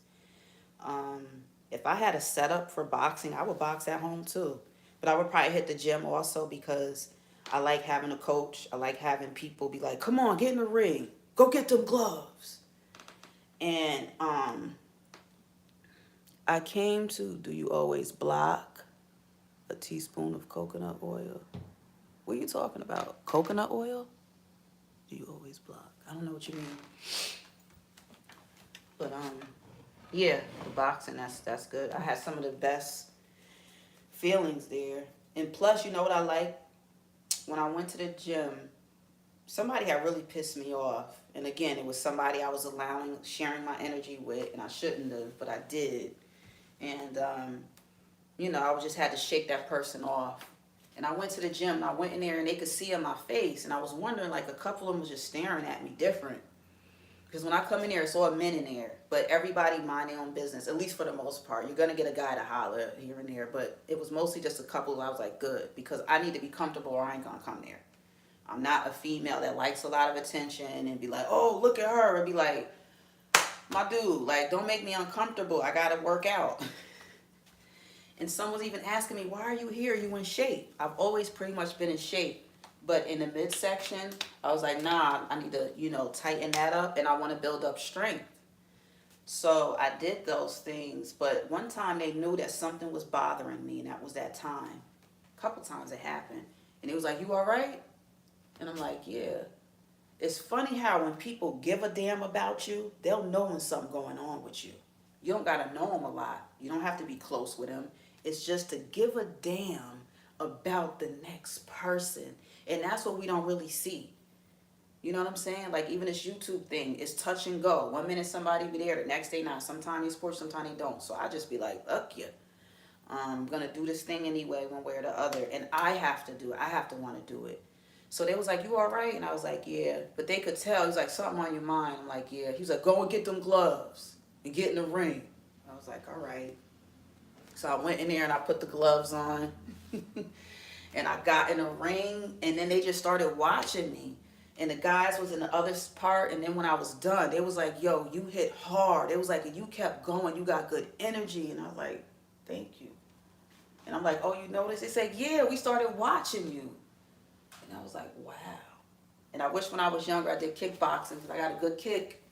Um, if I had a setup for boxing, I would box at home too. But I would probably hit the gym also because I like having a coach. I like having people be like, come on, get in the ring. Go get them gloves. And I came to, do you always block a teaspoon of coconut oil? What are you talking about? Coconut oil? Do you always block? I don't know what you mean. But yeah, the boxing, that's good. I had some of the best feelings there. And plus, you know what I like? When I went to the gym, somebody had really pissed me off. And again, it was somebody I was allowing, sharing my energy with, and I shouldn't have, but I did. And, I just had to shake that person off. And I went to the gym, and I went in there, and they could see in my face. And I was wondering, like, a couple of them was just staring at me different. Because when I come in there, it's all men in there. But everybody mind their own business, at least for the most part. You're going to get a guy to holler here and there. But it was mostly just a couple. I was like, good. Because I need to be comfortable or I ain't going to come there. I'm not a female that likes a lot of attention and be like, oh, look at her. And be like, my dude, like, don't make me uncomfortable. I got to work out. And someone was even asking me, why are you here? You in shape? I've always pretty much been in shape. But in the midsection, I was like, nah, I need to, tighten that up. And I want to build up strength. So I did those things. But one time they knew that something was bothering me. And that was that time. A couple times it happened. And it was like, you all right? And I'm like, yeah. It's funny how when people give a damn about you, they'll know when something going on with you. You don't got to know them a lot. You don't have to be close with them. It's just to give a damn about the next person. And that's what we don't really see. You know what I'm saying? Like even this YouTube thing, it's touch and go. 1 minute somebody be there, the next day not. Sometimes they support, sometimes they don't. So I just be like, fuck you. I'm going to do this thing anyway, one way or the other. And I have to do it. I have to want to do it. So they was like, you all right? And I was like, yeah. But they could tell. He's like, something on your mind. I'm like, yeah. He was like, go and get them gloves and get in the ring. I was like, all right. So I went in there and I put the gloves on. And I got in the ring. And then they just started watching me. And the guys was in the other part. And then when I was done, they was like, yo, you hit hard. It was like, you kept going. You got good energy. And I was like, thank you. And I'm like, oh, you noticed? They said, yeah, we started watching you. And I was like, wow. And I wish when I was younger I did kickboxing because I got a good kick.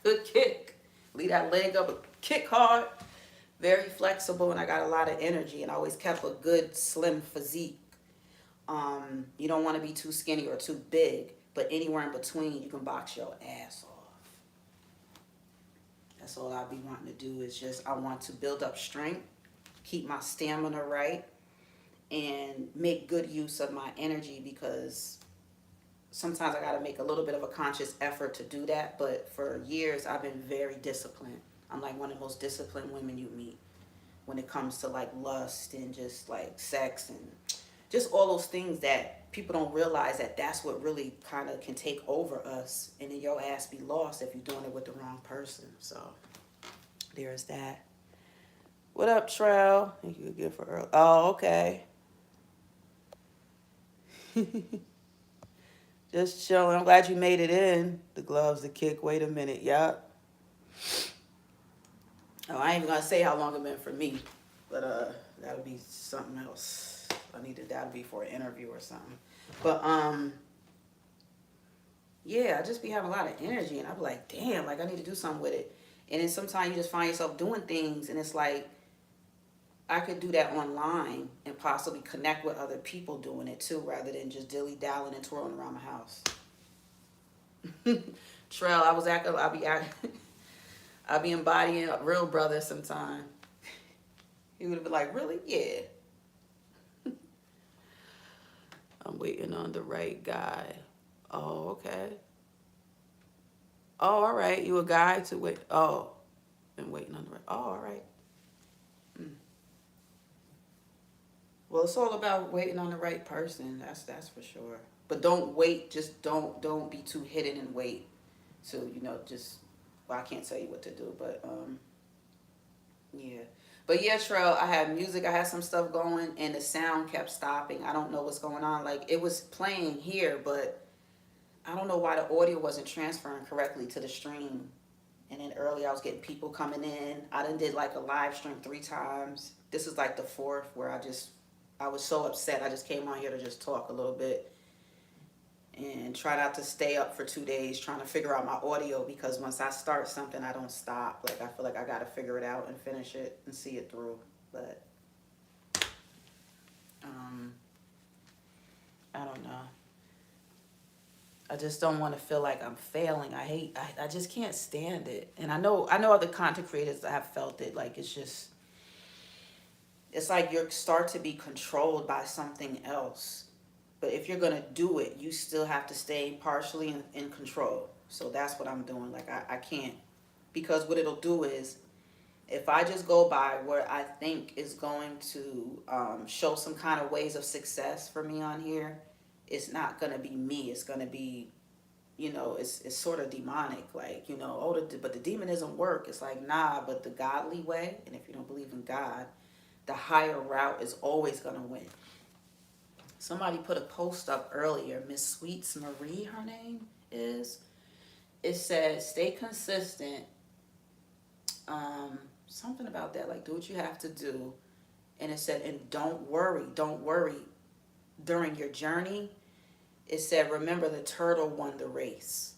Good kick. Leave that leg up, kick hard. Very flexible, and I got a lot of energy. And I always kept a good, slim physique. You don't want to be too skinny or too big. But anywhere in between, you can box your ass off. That's all I be wanting to do is just, I want to build up strength, keep my stamina right, and make good use of my energy because sometimes I got to make a little bit of a conscious effort to do that. But for years, I've been very disciplined. I'm like one of the most disciplined women you meet when it comes to like lust and just like sex and just all those things that people don't realize that that's what really kind of can take over us. And then your ass be lost if you're doing it with the wrong person. So there's that. What up, Trell? Thank you again for early. Oh, okay. Just chilling. I'm glad you made it in. The gloves, the kick. Wait a minute. Yup. Oh, I ain't even gonna say how long it been for me, but that'll be something else. That'll be for an interview or something. But yeah, I just be having a lot of energy, and I'm like, damn, like I need to do something with it. And then sometimes you just find yourself doing things, and it's like I could do that online and possibly connect with other people doing it too, rather than just dilly-dallying and twirling around my house. Trell, I'll be embodying a real brother sometime. He would have been like, really? Yeah. I'm waiting on the right guy. Oh, okay. Oh, all right. You a guy to wait. Oh, been waiting on the right. Oh, all right. Well, it's all about waiting on the right person. That's for sure. But don't wait. Just don't be too hidden and wait. So just well, I can't tell you what to do, but Yeah. But yeah, Trell, I had music, I had some stuff going, and the sound kept stopping. I don't know what's going on. Like, it was playing here, but I don't know why the audio wasn't transferring correctly to the stream. And then earlier I was getting people coming in. I done did like a live stream 3 times. This is like the fourth where I was so upset. I just came on here to just talk a little bit and try not to stay up for 2 days trying to figure out my audio, because once I start something, I don't stop. Like, I feel like I got to figure it out and finish it and see it through. But um, I don't know. I just don't want to feel like I'm failing. I just can't stand it. And I know other content creators that have felt it. Like, it's like you start to be controlled by something else. But if you're going to do it, you still have to stay partially in control. So that's what I'm doing. Like, I can't, because what it'll do is, if I just go by what I think is going to show some kind of ways of success for me on here, it's not going to be me. It's going to be, it's sort of demonic. Like, but the demonism work. It's like, nah, but the godly way. And if you don't believe in God, the higher route is always going to win. Somebody put a post up earlier, Miss Sweets Marie, her name is. It says, stay consistent. Something about that, like, do what you have to do. And it said, and don't worry during your journey. It said, remember the turtle won the race.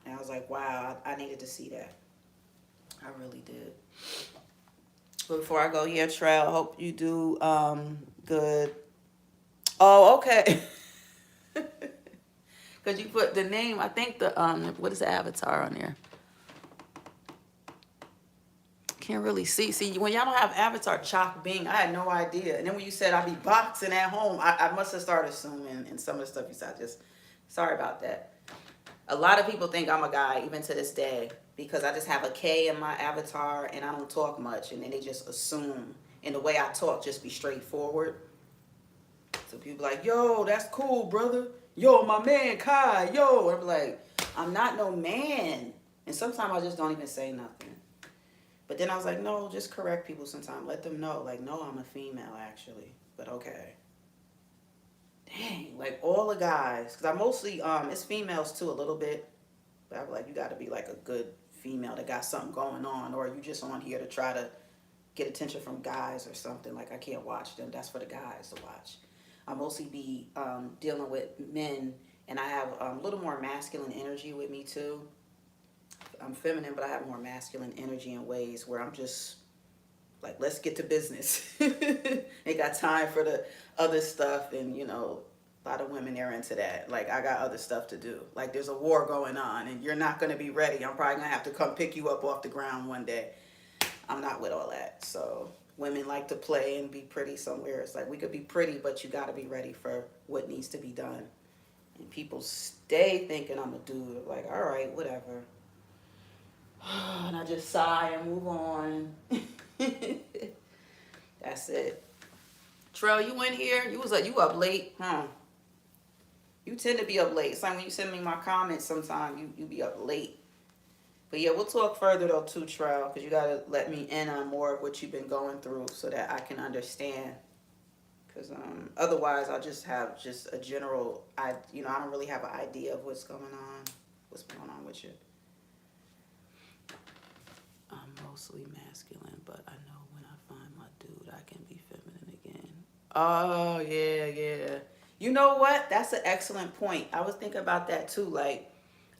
And I was like, wow, I needed to see that. I really did. But before I go, yeah, Trell, hope you do good. Oh, okay. Because you put the name, I think what is the avatar on there? Can't really see. See, when y'all don't have avatar, Chalk Bing, I had no idea. And then when you said I'd be boxing at home, I must have started assuming, and some of the stuff you said, sorry about that. A lot of people think I'm a guy, even to this day, because I just have a K in my avatar and I don't talk much, and then they just assume. And the way I talk just be straightforward. So people like, yo, that's cool, brother. Yo, my man, Kai, yo. And I'm like, I'm not no man. And sometimes I just don't even say nothing. But then I was like, no, just correct people sometimes. Let them know, like, no, I'm a female, actually. But okay. Dang, like, all the guys. Because I mostly, it's females, too, a little bit. But I'm like, you got to be, like, a good female that got something going on. Or you just on here to try to get attention from guys or something. Like, I can't watch them. That's for the guys to watch. I mostly be dealing with men. And I have a little more masculine energy with me, too. I'm feminine, but I have more masculine energy in ways where I'm just like, let's get to business. Ain't got time for the other stuff. And, a lot of women are into that. Like, I got other stuff to do. Like, there's a war going on and you're not going to be ready. I'm probably going to have to come pick you up off the ground one day. I'm not with all that. So women like to play and be pretty somewhere. It's like, we could be pretty, but you got to be ready for what needs to be done. And people stay thinking I'm a dude. Like, all right, whatever. And I just sigh and move on. That's it. Trell, you in here? You up late, huh? You tend to be up late. It's like when you send me my comments sometime, you be up late. But yeah, we'll talk further though too, Trell, because you gotta let me in on more of what you've been going through so that I can understand. Because otherwise I'll just have just a general, I don't really have an idea of what's going on with you. I'm mostly masculine, but I know when I find my dude, I can be feminine again. Oh, yeah. You know what? That's an excellent point. I was thinking about that too. Like,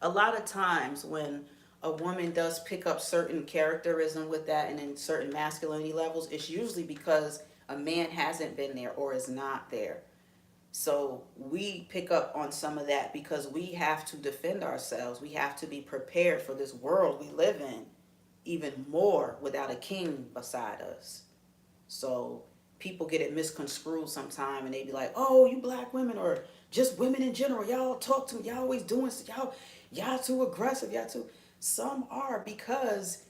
a lot of times when a woman does pick up certain characterism with that and in certain masculinity levels, it's usually because a man hasn't been there or is not there. So we pick up on some of that because we have to defend ourselves. We have to be prepared for this world we live in, even more without a king beside us. So people get it misconstrued sometime and they be like, oh, you black women or just women in general, y'all talk to me, y'all always doing y'all too aggressive, y'all too. Some are, because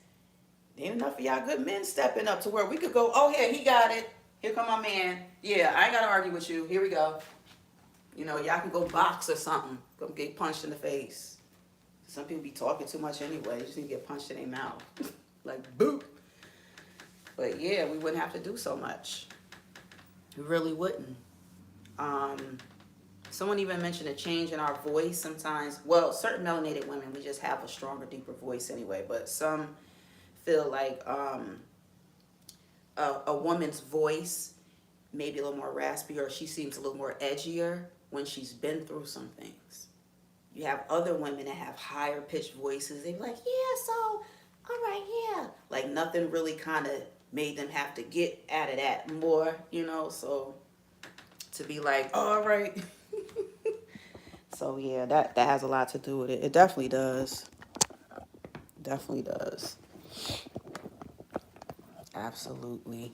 there ain't enough of y'all good men stepping up to where we could go, oh yeah, he got it. Here come my man. Yeah, I ain't gotta argue with you. Here we go. Y'all can go box or something. Go get punched in the face. Some people be talking too much anyway. They just need to get punched in their mouth. Like, boop. But yeah, we wouldn't have to do so much. We really wouldn't. Um, Someone even mentioned a change in our voice sometimes. Well, certain melanated women, we just have a stronger, deeper voice anyway. But some feel like a woman's voice maybe a little more raspy, or she seems a little more edgier when she's been through some things. You have other women that have higher pitched voices. They be like, yeah, so, all right, yeah. Like nothing really kind of made them have to get out of that more, you know? So to be like, oh, all right. So yeah, that has a lot to do with it. It definitely does. Definitely does. Absolutely.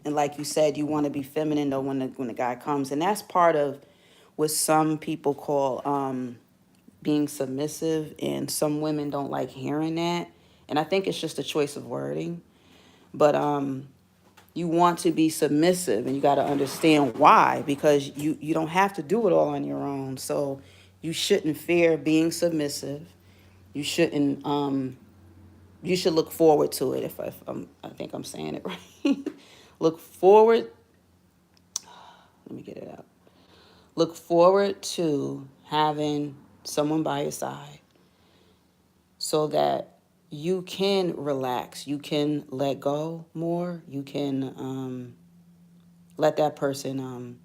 And like you said, you want to be feminine though when the guy comes, and that's part of what some people call being submissive, and some women don't like hearing that. And I think it's just a choice of wording. But you want to be submissive, and you got to understand why, because you don't have to do it all on your own. So you shouldn't fear being submissive. You shouldn't you should look forward to it. I think I'm saying it right. Look forward. Let me get it out. Look forward to having someone by your side so that you can relax, you can let go more, you can let that person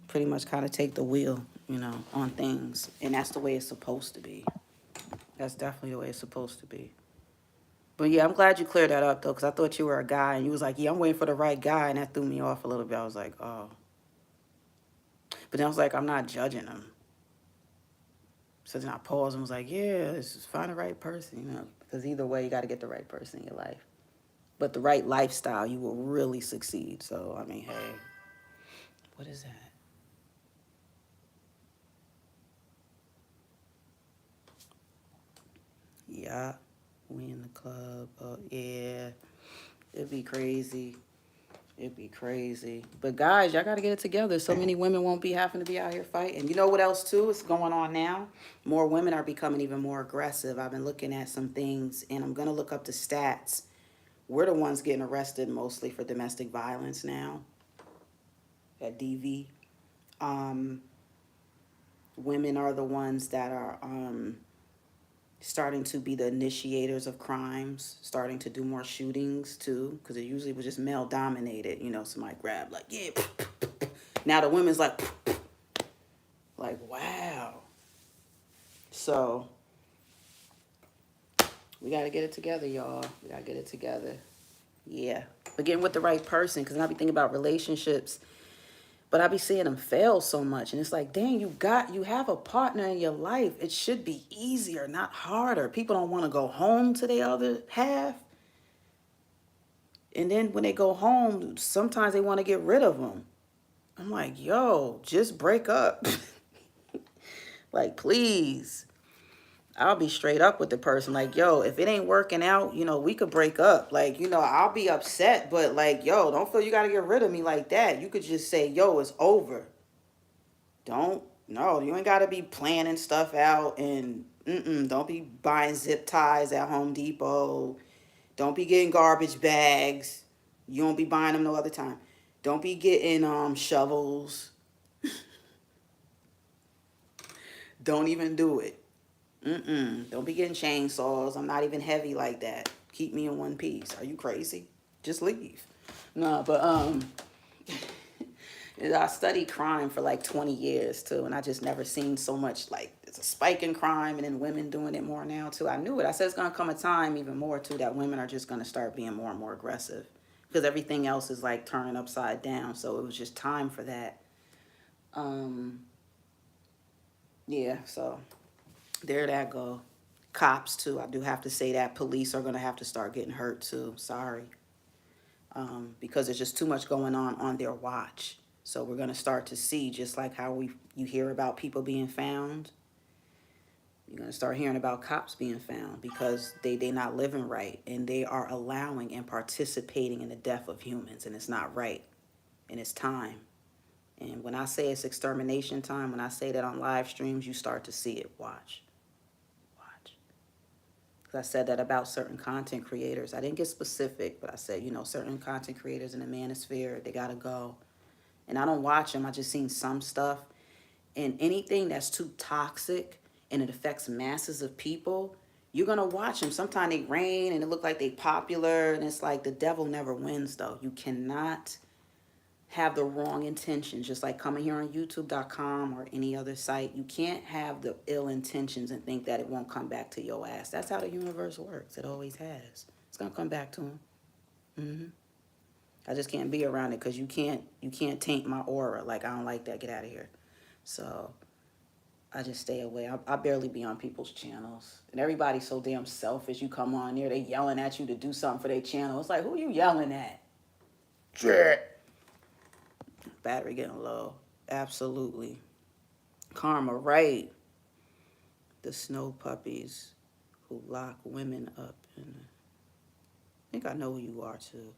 pretty much kind of take the wheel, you know, on things. And that's the way it's supposed to be. That's definitely the way it's supposed to be. But yeah, I'm glad you cleared that up though, because I thought you were a guy and you was like, yeah, I'm waiting for the right guy. And that threw me off a little bit. I was like, oh. But then I was like, I'm not judging him. So then I paused and was like, yeah, just find the right person, you know, because either way, you got to get the right person in your life. But the right lifestyle, you will really succeed. So, I mean, hey, what is that? Yeah, we in the club. Oh, yeah, it'd be crazy. It'd be crazy. But guys, y'all got to get it together. So many women won't be having to be out here fighting. You know what else, too, is going on now? More women are becoming even more aggressive. I've been looking at some things, and I'm going to look up the stats. We're the ones getting arrested mostly for domestic violence now at DV. Um, Women are the ones that are starting to be the initiators of crimes, starting to do more shootings too, because it usually was just male dominated. You know, somebody grabbed like, yeah. Now the women's like wow. So we got to get it together, y'all. We got to get it together. Yeah. Again, with the right person, because I be thinking about relationships, but I be seeing them fail so much. And it's like, dang, you have a partner in your life. It should be easier, not harder. People don't want to go home to the other half. And then when they go home, sometimes they want to get rid of them. I'm like, yo, just break up. Like, please. I'll be straight up with the person. Like, yo, if it ain't working out, you know, we could break up. Like, you know, I'll be upset, but like, yo, don't feel you got to get rid of me like that. You could just say, yo, it's over. No, you ain't got to be planning stuff out, and don't be buying zip ties at Home Depot. Don't be getting garbage bags. You won't be buying them no other time. Don't be getting shovels. Don't even do it. Don't be getting chainsaws. I'm not even heavy like that. Keep me in one piece. Are you crazy? Just leave. No, but I studied crime for like 20 years too, and I just never seen so much. Like, it's a spike in crime, and then women doing it more now too. I knew it. I said it's gonna come a time even more too that women are just gonna start being more and more aggressive, because everything else is like turning upside down. So it was just time for that. Yeah. So there that go. Cops too. I do have to say that police are gonna have to start getting hurt too. Sorry. Because there's just too much going on their watch. So we're gonna start to see, just like how you hear about people being found. You're gonna start hearing about cops being found because they not living right, and they are allowing and participating in the death of humans, and it's not right, and it's time. And when I say it's extermination time, when I say that on live streams, you start to see it. Watch. I said that about certain content creators. I didn't get specific, but I said, you know, certain content creators in the manosphere, they got to go. And I don't watch them. I just seen some stuff. And anything that's too toxic and it affects masses of people, you're going to watch them. Sometimes they reign and it look like they popular. And it's like the devil never wins, though. You cannot have the wrong intentions, just like coming here on youtube.com or any other site. You can't have the ill intentions and think that it won't come back to your ass. That's how the universe works. It always has. It's gonna come back to him. I just can't be around it because you can't taint my aura. Like, I don't like that. Get out of here. So I just stay away. I barely be on people's channels, and everybody's so damn selfish. You come on there, they yelling at you to do something for their channel. It's like, who you yelling at? Shit. Battery getting low. Absolutely. Karma, right. The snow puppies who lock women up. I think I know who you are, too.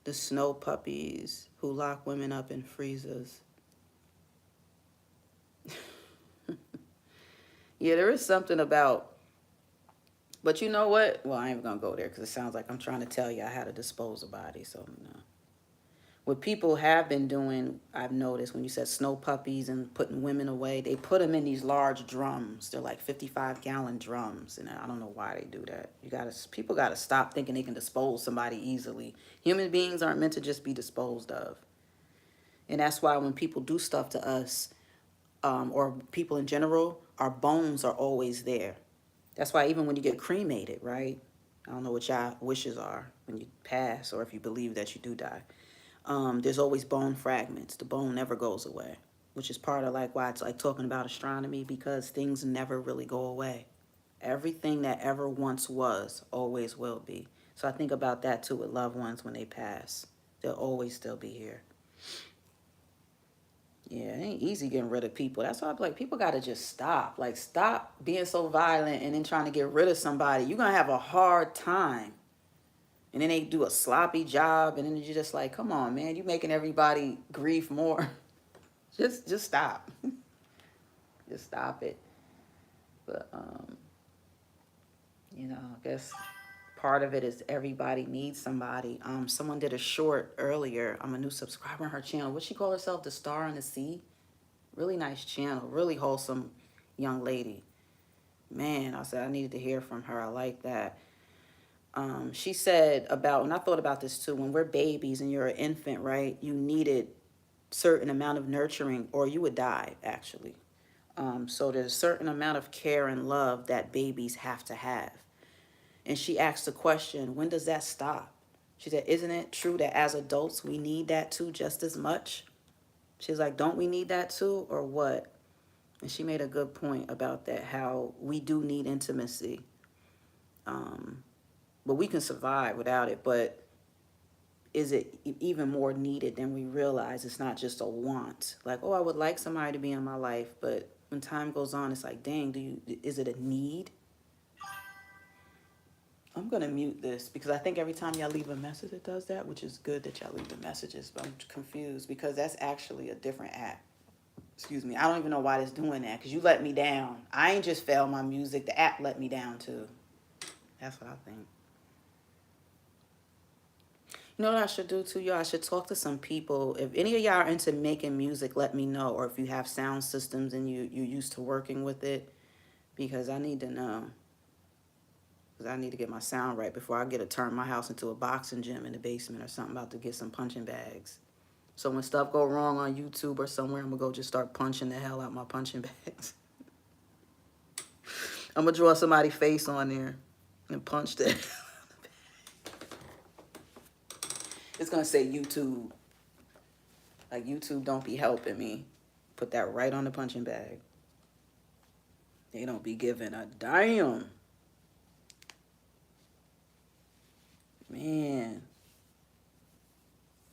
The snow puppies who lock women up in freezers. Yeah, there is something about... But you know what? Well, I ain't going to go there because it sounds like I'm trying to tell you how to dispose of bodies. So, no. What people have been doing, I've noticed, when you said snow puppies and putting women away, they put them in these large drums. They're like 55-gallon drums, and I don't know why they do that. People gotta stop thinking they can dispose somebody easily. Human beings aren't meant to just be disposed of, and that's why when people do stuff to us, or people in general, our bones are always there. That's why even when you get cremated, right? I don't know what y'all wishes are when you pass, or if you believe that you do die. There's always bone fragments. The bone never goes away, which is part of like why it's like talking about astronomy, because things never really go away. Everything that ever once was always will be. So I think about that too with loved ones when they pass. They'll always still be here. Yeah, it ain't easy getting rid of people. That's why I'm like, people got to just stop. Like, stop being so violent and then trying to get rid of somebody. You're going to have a hard time. And then they do a sloppy job, and then you're just like, come on, man, you're making everybody grieve more. just stop. Just stop it. But, you know, I guess part of it is everybody needs somebody. Someone did a short earlier. I'm a new subscriber on her channel. What she call herself? The Star on the Sea? Really nice channel. Really wholesome young lady. Man, I said I needed to hear from her. I like that. She said about, and I thought about this too, when we're babies and you're an infant, right, you needed certain amount of nurturing or you would die, actually. So there's a certain amount of care and love that babies have to have. And she asked the question, when does that stop? She said, isn't it true that as adults we need that too just as much? She's like, don't we need that too, or what? And she made a good point about that, how we do need intimacy. But we can survive without it. But is it even more needed than we realize? It's not just a want. Like, oh, I would like somebody to be in my life. But when time goes on, it's like, dang, is it a need? I'm going to mute this because I think every time y'all leave a message, it does that, which is good that y'all leave the messages. But I'm confused because that's actually a different app. Excuse me. I don't even know why it's doing that because you let me down. I ain't just failed my music. The app let me down, too. That's what I think. You know what I should do too, y'all? I should talk to some people. If any of y'all are into making music, let me know. Or if you have sound systems and you're used to working with it, because I need to know. Because I need to get my sound right before I get to turn my house into a boxing gym in the basement or something, about to get some punching bags. So when stuff go wrong on YouTube or somewhere, I'm going to go just start punching the hell out my punching bags. I'm going to draw somebody's face on there and punch that. It's going to say YouTube. Like, YouTube don't be helping me. Put that right on the punching bag. They don't be giving a damn. Man.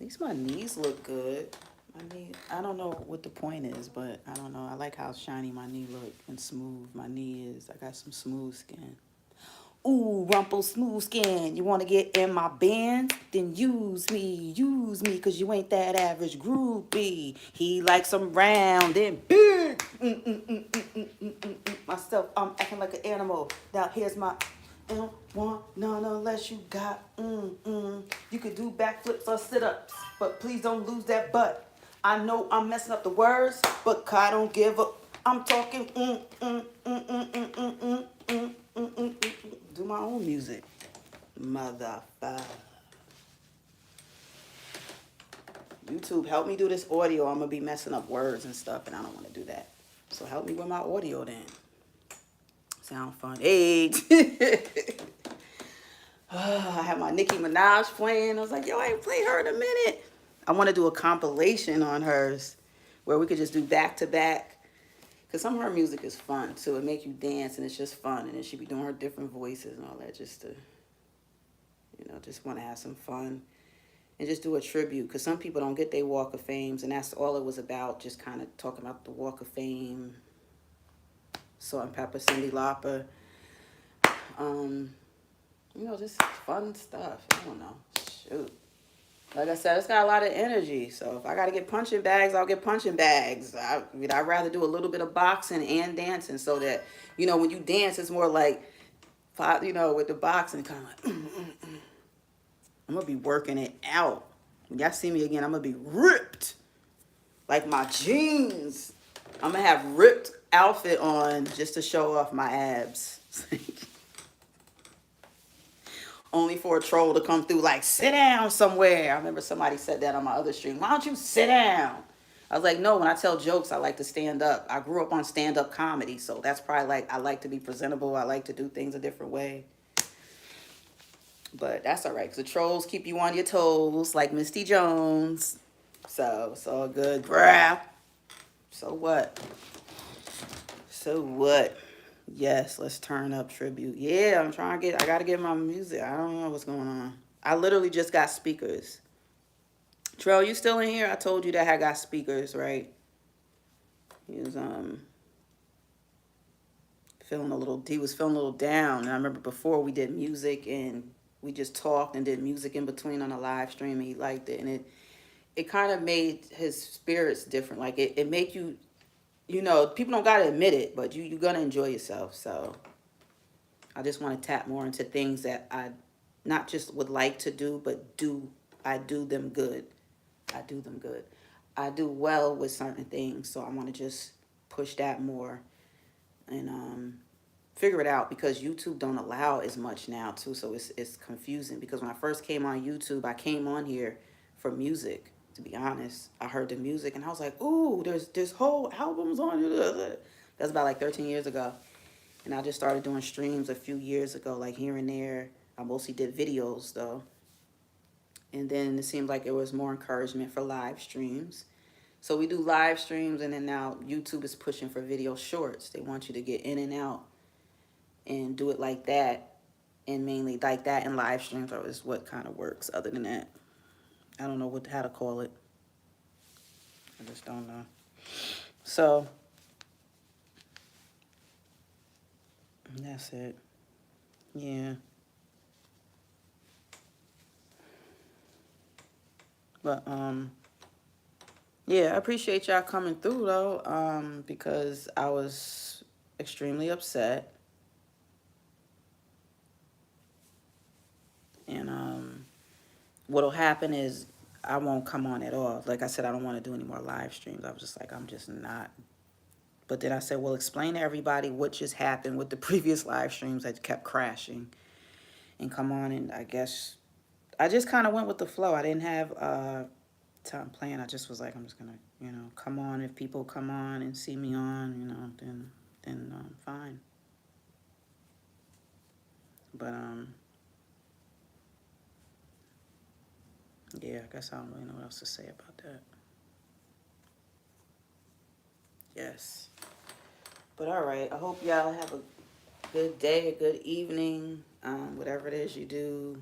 At least my knees look good. My knee, I don't know what the point is, but I don't know. I like how shiny my knee look and smooth my knee is. I got some smooth skin. Ooh, rumple smooth skin. You want to get in my band? Then use me, because you ain't that average groupie. He likes them round and big. myself. I'm acting like an animal. Now here's my don't want none unless you got You could do backflips or sit-ups, but please don't lose that butt. I know I'm messing up the words, but I don't give up. I'm talking do my own music. Motherfucker. YouTube, help me do this audio. I'm gonna be messing up words and stuff, and I don't want to do that. So help me with my audio then. Sound fun. Hey. I had my Nicki Minaj playing. I was like, yo, I ain't played her in a minute. I want to do a compilation on hers where we could just do back to back. Because some of her music is fun too. It makes you dance and it's just fun. And then she be doing her different voices and all that just to, just want to have some fun. And just do a tribute. Because some people don't get their Walk of Fames. And that's all it was about. Just kind of talking about the Walk of Fame. Salt-N-Pepa, Cyndi Lauper. Just fun stuff. I don't know. Shoot. Like I said, it's got a lot of energy. So if I got to get punching bags, I'll get punching bags. I'd rather do a little bit of boxing and dancing so that, when you dance, it's more like, with the boxing, kind of like, I'm going to be working it out. When y'all see me again, I'm going to be ripped. Like my jeans. I'm going to have ripped outfit on just to show off my abs. Only for a troll to come through like, sit down somewhere. I remember somebody said that on my other stream. Why don't you sit down? I was like, no, when I tell jokes, I like to stand up. I grew up on stand-up comedy, so that's probably like, I like to be presentable. I like to do things a different way. But that's all right, because the trolls keep you on your toes like Misty Jones. So it's all good. Bruh. So what? So what? Yes, let's turn up tribute. Yeah, I got to get my music. I don't know what's going on. I literally just got speakers. Trell, you still in here? I told you that I got speakers, right? He was feeling a little down. And I remember before we did music and we just talked and did music in between on a live stream, and he liked it. And it kind of made his spirits different. Like it make you, people don't got to admit it, but you're going to enjoy yourself. So I just want to tap more into things that I not just would like to do, but I do them good. I do them good. I do well with certain things, so I want to just push that more and figure it out, because YouTube don't allow as much now too, so it's confusing. Because when I first came on YouTube, I came on here for music. To be honest, I heard the music and I was like, ooh, there's whole albums on here. That's about like 13 years ago. And I just started doing streams a few years ago, like here and there. I mostly did videos though. And then it seemed like it was more encouragement for live streams. So we do live streams, and then now YouTube is pushing for video shorts. They want you to get in and out and do it like that. And mainly like that and live streams is what kind of works. Other than that, I don't know how to call it. I just don't know. So that's it. Yeah. But yeah, I appreciate y'all coming through though, because I was extremely upset. And what'll happen is I won't come on at all. Like I said, I don't want to do any more live streams. I was just like, I'm just not. But then I said, well, explain to everybody what just happened with the previous live streams that kept crashing. And come on, and I guess I just kind of went with the flow. I didn't have time planned. I just was like, I'm just going to, come on. If people come on and see me on, then fine. But, yeah, I guess I don't really know what else to say about that. Yes. But all right, I hope y'all have a good day, a good evening, whatever it is you do.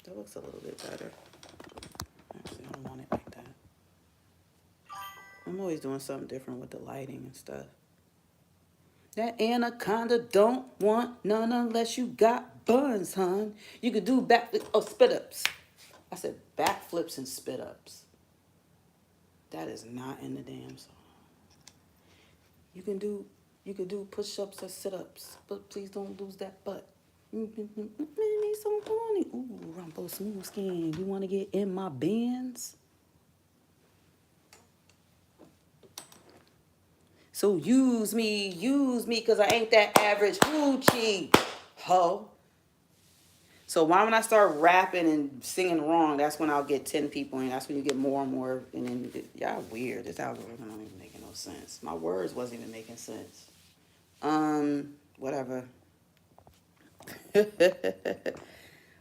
That looks a little bit better. Actually, I don't want it like that. I'm always doing something different with the lighting and stuff. That anaconda don't want none unless you got buns, hon. You could do spit ups. I said backflips and spit ups. That is not in the damn song. You can do push-ups or sit-ups, but please don't lose that butt. Me some horny. Ooh, Rumpo Smooth Skin. You want to get in my bins? So use me, cause I ain't that average hoochie ho. So why when I start rapping and singing wrong, that's when I'll get 10 people, and that's when you get more and more, and then y'all weird. This algorithm don't even making no sense. My words wasn't even making sense. Whatever.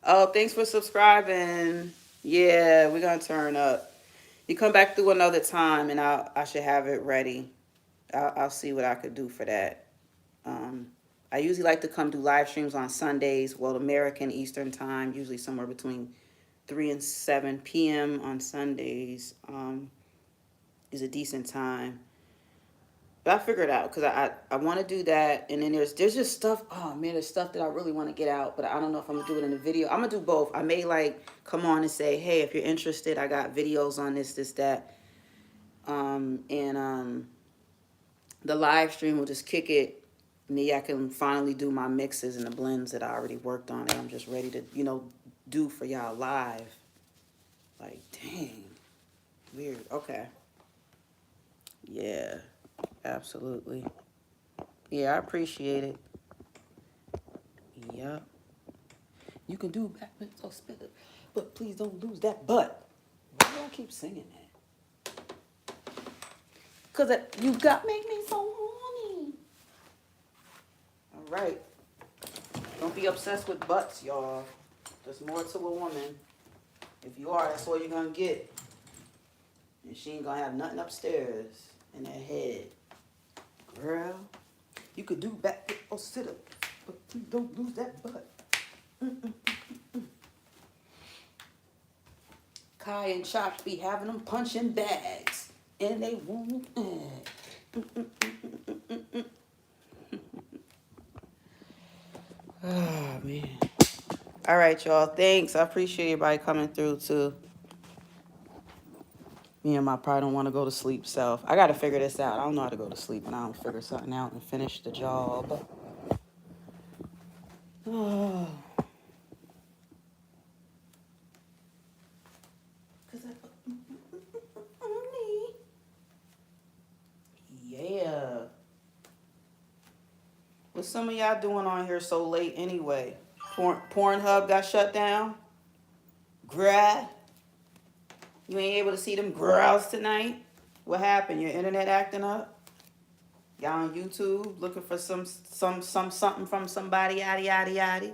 Oh, thanks for subscribing. Yeah, we're gonna turn up. You come back through another time, and I should have it ready. I'll see what I could do for that. I usually like to come do live streams on Sundays, well, American Eastern time, usually somewhere between 3 and 7 p.m. on Sundays is a decent time. But I figured it out because I want to do that. And then there's just stuff. Oh, man, there's stuff that I really want to get out. But I don't know if I'm going to do it in a video. I'm going to do both. I may, like, come on and say, hey, if you're interested, I got videos on this, that. The live stream will just kick it. Me, I can finally do my mixes and the blends that I already worked on. And I'm just ready to, do for y'all live. Like, dang. Weird. Okay. Yeah. Absolutely. Yeah, I appreciate it. Yep. You can do backwards or spit it, but please don't lose that butt. Why do I keep singing that? Because you got make me so horny. All right. Don't be obsessed with butts, y'all. There's more to a woman. If you are, that's all you're going to get. And she ain't going to have nothing upstairs in that head. Girl, you could do back or sit up, but please don't lose that butt. Kiy and Chops be having them punching bags, and they won't. Oh, man. All right, y'all. Thanks. I appreciate everybody coming through, too. Me and my probably don't want to go to sleep self. I got to figure this out. I don't know how to go to sleep when I don't figure something out and finish the job. Oh. Yeah. What some of y'all doing on here so late anyway? Pornhub got shut down? Grad? You ain't able to see them girls tonight? What happened? Your internet acting up? Y'all on YouTube looking for some something from somebody, yada yada yada?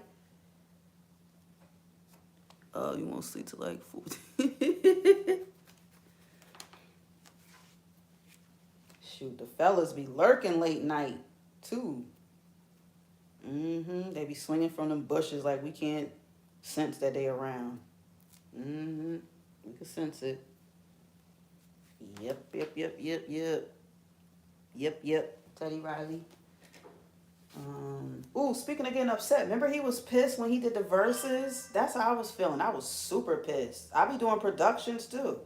Oh, you won't sleep till like 4. Shoot, the fellas be lurking late night too. They be swinging from them bushes like we can't sense that they around. We can sense it. Yep. Teddy Riley. Ooh, speaking of getting upset, remember he was pissed when he did the verses? That's how I was feeling. I was super pissed. I be doing productions too.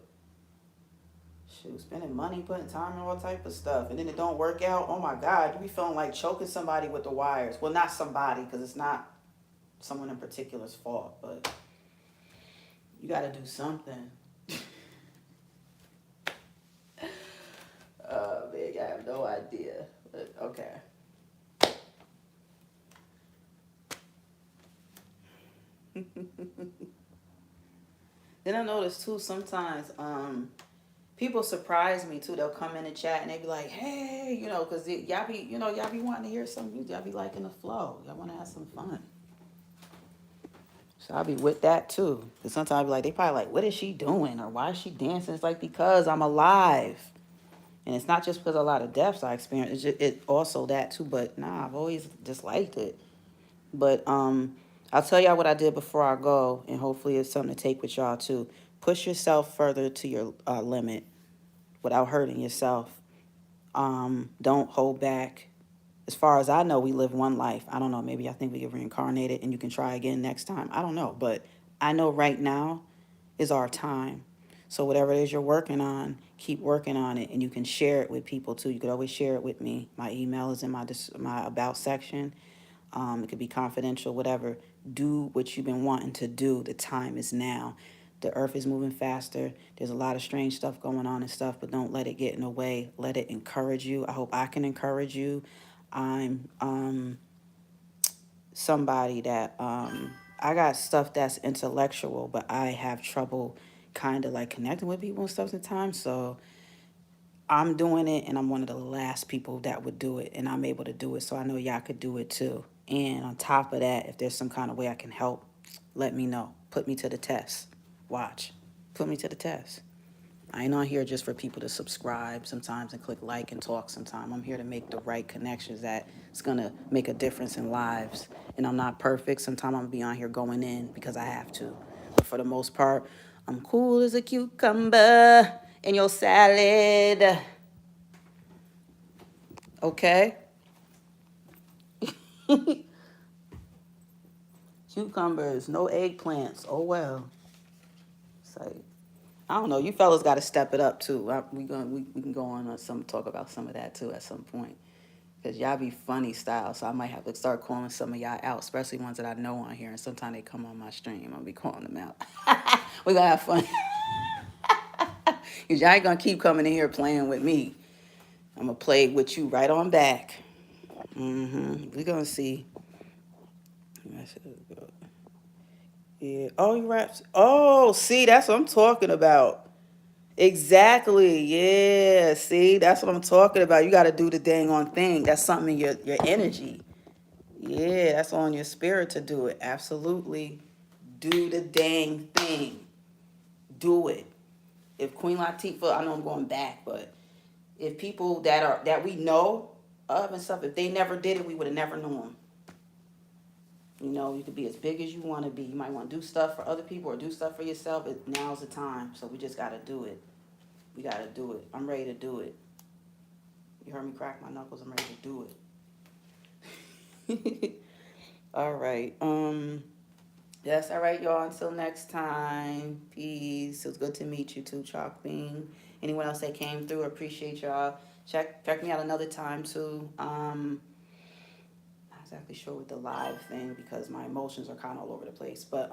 Shoot, spending money, putting time in all type of stuff, and then it don't work out. Oh my God, you be feeling like choking somebody with the wires. Well, not somebody, because it's not someone in particular's fault, but you got to do something. Oh man, I have no idea, but okay. Then I notice too sometimes people surprise me too. They'll come in the chat and they be like, hey, because y'all be wanting to hear some music. Y'all be liking the flow. Y'all want to have some fun. So I'll be with that too. Because sometimes I be like, they probably like, what is she doing? Or why is she dancing? It's like, because I'm alive. And it's not just because of a lot of deaths I experienced. It's also that too. But nah, I've always disliked it. But I'll tell y'all what I did before I go. And hopefully it's something to take with y'all too. Push yourself further to your limit without hurting yourself. Don't hold back. As far as I know, we live one life. I don't know. Maybe I think we get reincarnated and you can try again next time. I don't know. But I know right now is our time. So whatever it is you're working on, keep working on it, and you can share it with people too. You could always share it with me. My email is in my about section. It could be confidential, whatever. Do what you've been wanting to do. The time is now. The earth is moving faster. There's a lot of strange stuff going on and stuff, but don't let it get in the way. Let it encourage you. I hope I can encourage you. I'm somebody that I got stuff that's intellectual, but I have trouble kind of like connecting with people and stuff sometimes. So I'm doing it, and I'm one of the last people that would do it, and I'm able to do it. So I know y'all could do it too. And on top of that, if there's some kind of way I can help, let me know. Put me to the test. Watch. Put me to the test. I ain't on here just for people to subscribe sometimes and click like and talk sometime. I'm here to make the right connections that's going to make a difference in lives. And I'm not perfect. Sometimes I'm going to be on here going in because I have to. But for the most part, I'm cool as a cucumber in your salad. Okay? Cucumbers, no eggplants. Oh, well. It's like, I don't know. You fellas got to step it up, too. We can go on some talk about some of that, too, at some point. Because y'all be funny style, so I might have to start calling some of y'all out, especially ones that I know on here. And sometimes they come on my stream. I'll be calling them out. We going to have fun. Because y'all ain't going to keep coming in here playing with me. I'm going to play with you right on back. We're going to see. Yeah. Oh, you raps. Oh, see, that's what I'm talking about. Exactly. Yeah. See, that's what I'm talking about. You got to do the dang on thing. That's something in your energy. Yeah, that's on your spirit to do it. Absolutely. Do the dang thing. Do it. If Queen Latifah, I know I'm going back, but if people that we know of and stuff, if they never did it, we would have never known them. You know, you could be as big as you want to be. You might want to do stuff for other people or do stuff for yourself. Now's the time. So we just got to do it. We got to do it. I'm ready to do it. You heard me crack my knuckles. I'm ready to do it. All right. That's all right, y'all. Until next time. Peace. It was good to meet you too, Chalk Bean. Anyone else that came through, appreciate y'all. Check me out another time too. Not exactly sure with the live thing because my emotions are kind of all over the place. But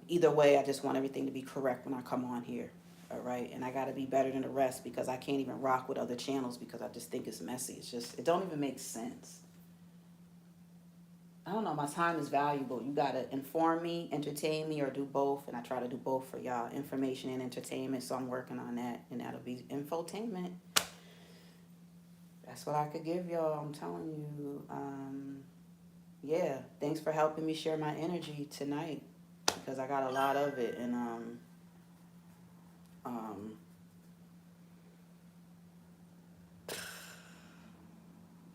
either way, I just want everything to be correct when I come on here. All right, and I got to be better than the rest because I can't even rock with other channels because I just think it's messy. It don't even make sense. I don't know, my time is valuable. You gotta inform me, entertain me, or do both. And I try to do both for y'all, information and entertainment. So I'm working on that, and that'll be infotainment. That's what I could give y'all. I'm telling you. Yeah, thanks for helping me share my energy tonight because I got a lot of it. And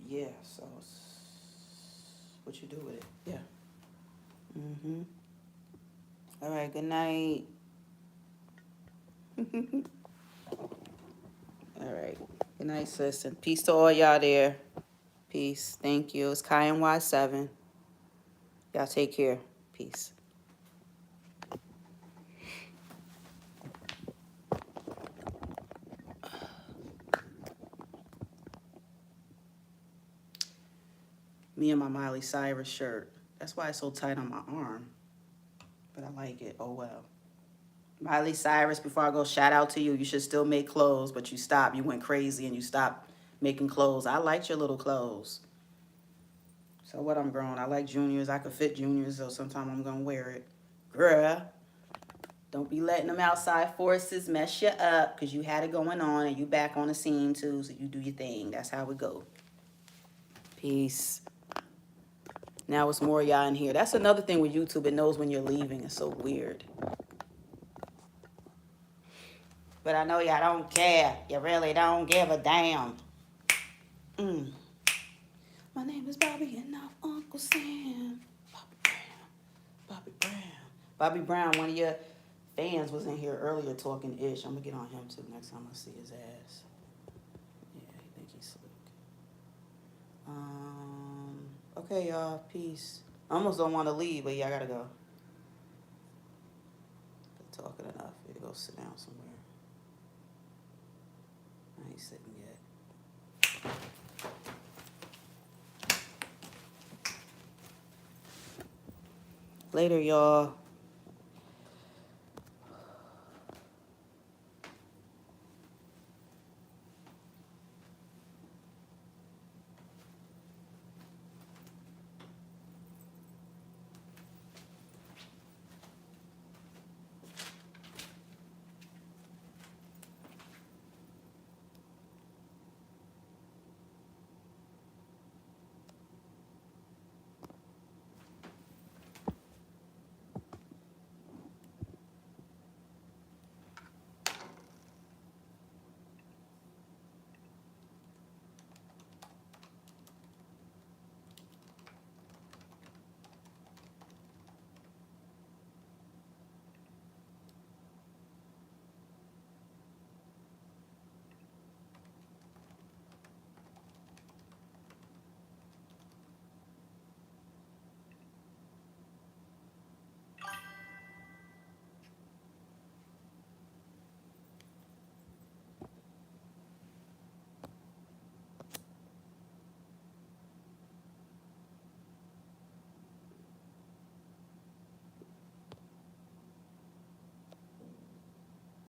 yeah. So what you do with it? Yeah. All right. Good night. All right. Good night, sis. And peace to all y'all there. Peace. Thank you. It's Kiy NY7. Y'all take care. Peace. Me and my Miley Cyrus shirt. That's why it's so tight on my arm. But I like it. Oh well. Miley Cyrus, before I go, shout out to you. You should still make clothes, but you stopped. You went crazy and you stopped making clothes. I liked your little clothes. So what, I'm grown. I like juniors. I could fit juniors, so sometime I'm going to wear it. Girl, don't be letting them outside forces mess you up because you had it going on and you back on the scene too, so you do your thing. That's how it go. Peace. Now it's more y'all in here. That's another thing with YouTube. It knows when you're leaving. It's so weird. But I know y'all don't care. You really don't give a damn. My name is Bobby and I'm Uncle Sam. Bobby Brown. Bobby Brown, one of your fans was in here earlier talking ish. I'm going to get on him too next time I see his ass. Yeah, he think he's slick. Okay, y'all. Peace. I almost don't want to leave, but yeah, I got to go. Been talking enough. You go sit down somewhere. I ain't sitting yet. Later, y'all.